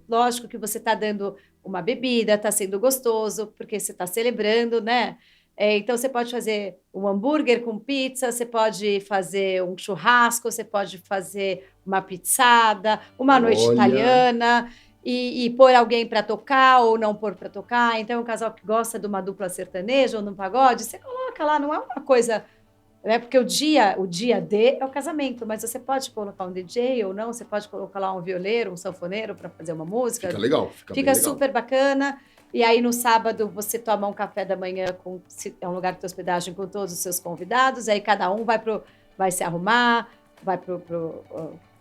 Speaker 2: lógico que você está dando uma bebida, está sendo gostoso, porque você está celebrando, né? Então, você pode fazer um hambúrguer com pizza, você pode fazer um churrasco, você pode fazer uma pizzada, uma noite
Speaker 1: Olha.
Speaker 2: italiana, e pôr alguém para tocar ou não pôr para tocar. Então, um casal que gosta de uma dupla sertaneja ou num pagode, você coloca lá, não é uma coisa... Né? Porque o dia D é o casamento, mas você pode colocar um DJ ou não, você pode colocar lá um violeiro, um sanfoneiro para fazer uma música.
Speaker 1: Fica legal,
Speaker 2: Fica
Speaker 1: bem legal.
Speaker 2: super bacana. E aí, no sábado, você toma um café da manhã, é um lugar de hospedagem com todos os seus convidados, aí cada um vai se arrumar, vai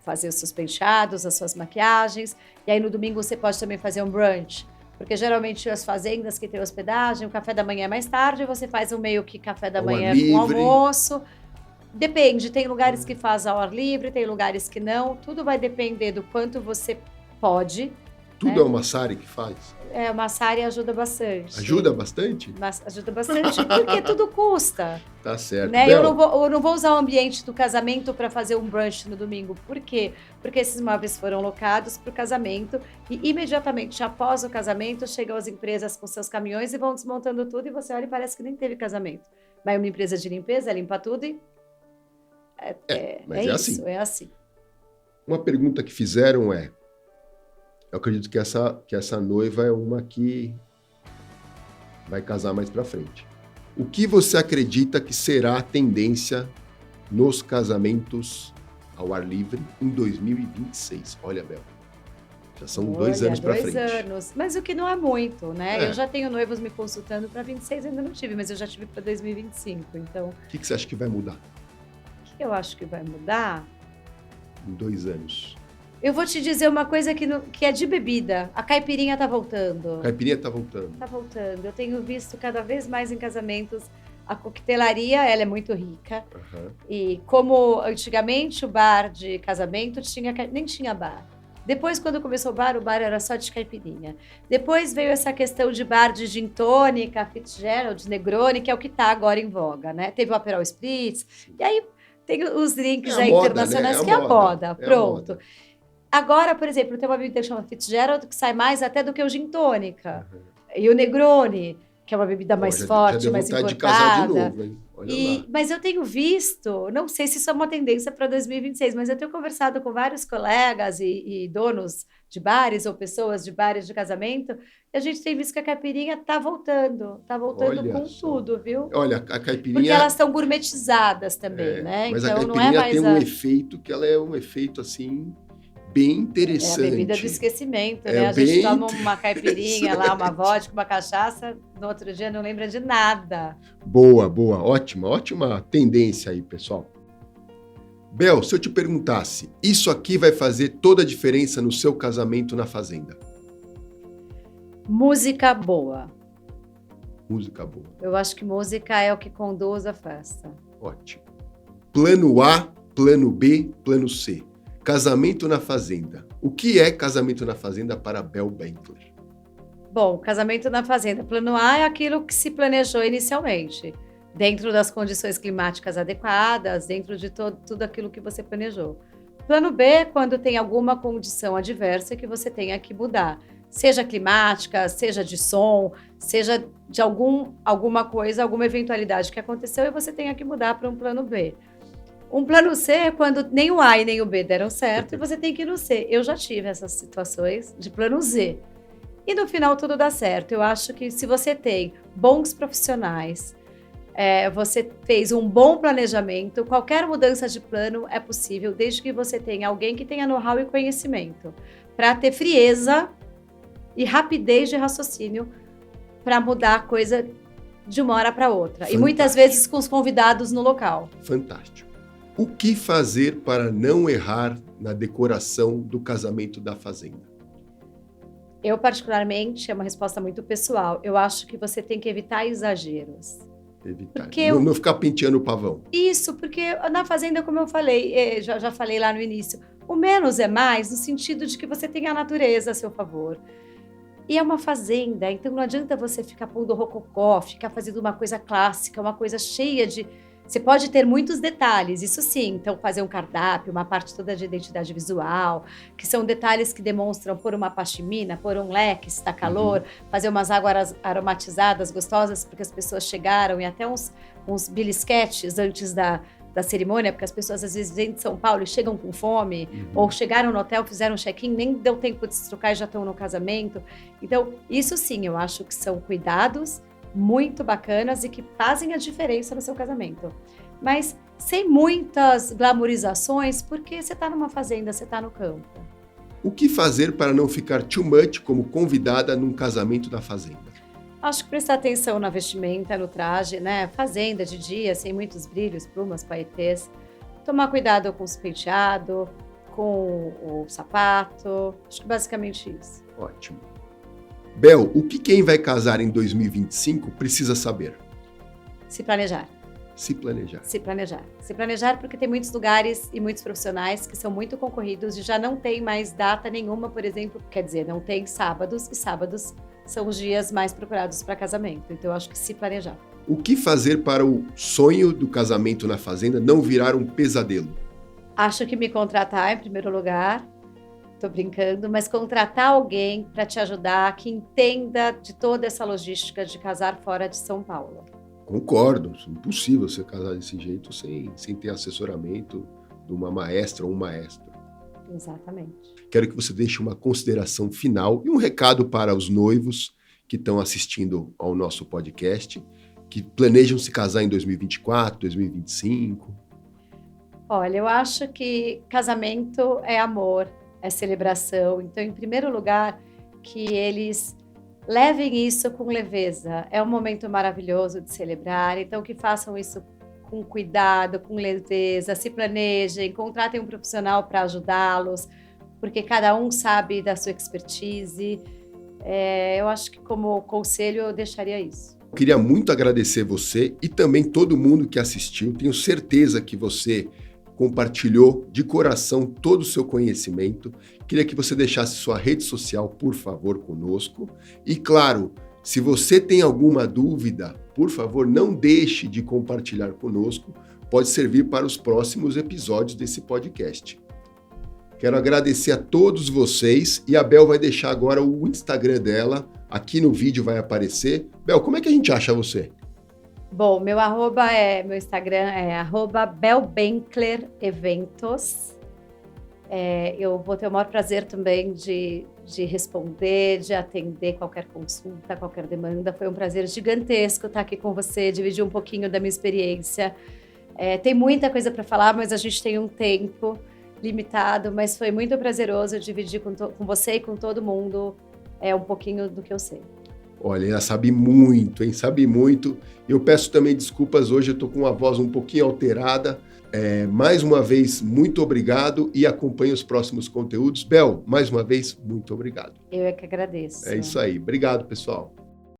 Speaker 2: fazer os seus penteados, as suas maquiagens. E aí, no domingo, você pode também fazer um brunch. Porque geralmente as fazendas que têm hospedagem, o café da manhã é mais tarde, você faz um meio que café da manhã com almoço. Depende, tem lugares que faz ao ar livre, tem lugares que não. Tudo vai depender do quanto você pode.
Speaker 1: Tudo
Speaker 2: né?
Speaker 1: é o Massari que faz?
Speaker 2: O Massari ajuda bastante.
Speaker 1: Ajuda bastante?
Speaker 2: Ajuda bastante, porque tudo custa.
Speaker 1: Tá certo.
Speaker 2: Né? Eu não vou usar o ambiente do casamento para fazer um brunch no domingo. Por quê? Porque esses móveis foram locados para o casamento e imediatamente após o casamento chegam as empresas com seus caminhões e vão desmontando tudo e você olha e parece que nem teve casamento. Vai uma empresa de limpeza, limpa tudo e...
Speaker 1: Mas assim.
Speaker 2: É assim.
Speaker 1: Uma pergunta que fizeram eu acredito que essa noiva é uma que vai casar mais para frente. O que você acredita que será a tendência nos casamentos ao ar livre em 2026? Olha, Bel, já são 2 anos para frente.
Speaker 2: 2 anos, mas o que não é muito, né? Eu já tenho noivos me consultando para 26, ainda não tive, mas eu já tive para 2025, então...
Speaker 1: O que você acha que vai mudar?
Speaker 2: O que eu acho que vai mudar?
Speaker 1: Em 2 anos.
Speaker 2: Eu vou te dizer uma coisa que é de bebida. A caipirinha tá voltando.
Speaker 1: A caipirinha tá voltando.
Speaker 2: Tá voltando. Eu tenho visto cada vez mais em casamentos. A coquetelaria, ela é muito rica.
Speaker 1: Uhum.
Speaker 2: E como antigamente o bar de casamento nem tinha bar. Depois, quando começou o bar era só de caipirinha. Depois veio essa questão de bar de gin tônica, Fitzgerald, Negroni, que é o que tá agora em voga, né? Teve o Aperol Spritz. E aí tem os drinks internacionais,
Speaker 1: né?
Speaker 2: que é a moda. Pronto.
Speaker 1: A moda.
Speaker 2: Agora, por exemplo, tem uma bebida que chama Fitzgerald, que sai mais até do que o gin tônica. Uhum. E o Negroni, que é uma bebida mais forte, mais importada.
Speaker 1: De casar de novo, hein? Olha lá.
Speaker 2: Mas eu tenho visto, não sei se isso é uma tendência para 2026, mas eu tenho conversado com vários colegas e donos de bares ou pessoas de bares de casamento, e a gente tem visto que a caipirinha está voltando
Speaker 1: Olha
Speaker 2: com
Speaker 1: só.
Speaker 2: tudo, viu?
Speaker 1: Olha, a caipirinha...
Speaker 2: Porque elas estão gourmetizadas também, né?
Speaker 1: Mas
Speaker 2: então,
Speaker 1: a caipirinha
Speaker 2: não é mais
Speaker 1: tem um efeito que ela é um efeito assim... bem interessante.
Speaker 2: É a bebida do esquecimento, né? A gente toma uma caipirinha lá, uma vodka, uma cachaça, no outro dia não lembra de nada.
Speaker 1: Boa, ótima tendência aí, pessoal. Bel, se eu te perguntasse, isso aqui vai fazer toda a diferença no seu casamento na fazenda?
Speaker 2: Música boa.
Speaker 1: Música boa.
Speaker 2: Eu acho que música é o que conduz a festa.
Speaker 1: Ótimo. Plano A, plano B, plano C. Casamento na fazenda. O que é casamento na fazenda para Bel Bentler?
Speaker 2: Bom, casamento na fazenda. Plano A é aquilo que se planejou inicialmente, dentro das condições climáticas adequadas, dentro de tudo aquilo que você planejou. Plano B é quando tem alguma condição adversa que você tenha que mudar, seja climática, seja de som, seja de alguma coisa, alguma eventualidade que aconteceu e você tenha que mudar para um plano B. Um plano C é quando nem o A e nem o B deram certo e você tem que ir no C. Eu já tive essas situações de plano Z. E no final tudo dá certo. Eu acho que se você tem bons profissionais, você fez um bom planejamento, qualquer mudança de plano é possível, desde que você tenha alguém que tenha know-how e conhecimento, para ter frieza e rapidez de raciocínio para mudar a coisa de uma hora para outra. Fantástico. E muitas vezes com os convidados no local.
Speaker 1: Fantástico. O que fazer para não errar na decoração do casamento da fazenda?
Speaker 2: Eu, particularmente, é uma resposta muito pessoal. Eu acho que você tem que evitar exageros.
Speaker 1: Evitar.
Speaker 2: Porque
Speaker 1: Não ficar penteando o pavão.
Speaker 2: Isso, porque na fazenda, como eu falei, já falei lá no início, o menos é mais no sentido de que você tem a natureza a seu favor. E é uma fazenda, então não adianta você ficar pondo rococó, ficar fazendo uma coisa clássica, uma coisa cheia de... Você pode ter muitos detalhes, isso sim, então fazer um cardápio, uma parte toda de identidade visual, que são detalhes que demonstram pôr uma pashmina, pôr um leque, se está calor, fazer umas águas aromatizadas gostosas, porque as pessoas chegaram, e até uns belisquetes antes da cerimônia, porque as pessoas às vezes vêm de São Paulo e chegam com fome, ou chegaram no hotel, fizeram check-in, nem deu tempo de se trocar e já estão no casamento. Então, isso sim, eu acho que são cuidados muito bacanas e que fazem a diferença no seu casamento. Mas sem muitas glamorizações, porque você está numa fazenda, você está no campo.
Speaker 1: O que fazer para não ficar too much como convidada num casamento da fazenda?
Speaker 2: Acho que prestar atenção na vestimenta, no traje, né? Fazenda de dia, sem muitos brilhos, plumas, paetês. Tomar cuidado com os penteados, com o sapato. Acho que basicamente isso.
Speaker 1: Ótimo. Bel, o que quem vai casar em 2025 precisa saber?
Speaker 2: Se planejar.
Speaker 1: Se planejar.
Speaker 2: Se planejar. Se planejar porque tem muitos lugares e muitos profissionais que são muito concorridos e já não tem mais data nenhuma, por exemplo, quer dizer, não tem sábados, e sábados são os dias mais procurados para casamento. Então, eu acho que se planejar.
Speaker 1: O que fazer para o sonho do casamento na fazenda não virar um pesadelo?
Speaker 2: Acho que me contratar em primeiro lugar. Tô brincando, mas contratar alguém para te ajudar, que entenda de toda essa logística de casar fora de São Paulo.
Speaker 1: Concordo, é impossível você casar desse jeito sem ter assessoramento de uma maestra ou um maestro.
Speaker 2: Exatamente.
Speaker 1: Quero que você deixe uma consideração final e um recado para os noivos que estão assistindo ao nosso podcast, que planejam se casar em 2024, 2025.
Speaker 2: Olha, eu acho que casamento é amor, é celebração. Então, em primeiro lugar, que eles levem isso com leveza. É um momento maravilhoso de celebrar, então que façam isso com cuidado, com leveza, se planejem, contratem um profissional para ajudá-los, porque cada um sabe da sua expertise. Eu acho que como conselho eu deixaria isso.
Speaker 1: Eu queria muito agradecer você e também todo mundo que assistiu. Tenho certeza que você compartilhou de coração todo o seu conhecimento. Queria que você deixasse sua rede social, por favor, conosco. E, claro, se você tem alguma dúvida, por favor, não deixe de compartilhar conosco. Pode servir para os próximos episódios desse podcast. Quero agradecer a todos vocês e a Bel vai deixar agora o Instagram dela. Aqui no vídeo vai aparecer. Bel, como é que a gente acha você?
Speaker 2: Bom, meu Instagram é @belbenklereventos. Eu vou ter o maior prazer também de responder, de atender qualquer consulta, qualquer demanda. Foi um prazer gigantesco estar aqui com você, dividir um pouquinho da minha experiência. Tem muita coisa para falar, mas a gente tem um tempo limitado, mas foi muito prazeroso dividir com você e com todo mundo um pouquinho do que eu sei.
Speaker 1: Olha, ela sabe muito, hein? Sabe muito. Eu peço também desculpas, hoje eu estou com uma voz um pouquinho alterada. Mais uma vez, muito obrigado e acompanhe os próximos conteúdos. Bel, mais uma vez, muito obrigado.
Speaker 2: Eu é que agradeço.
Speaker 1: É isso aí. Obrigado, pessoal.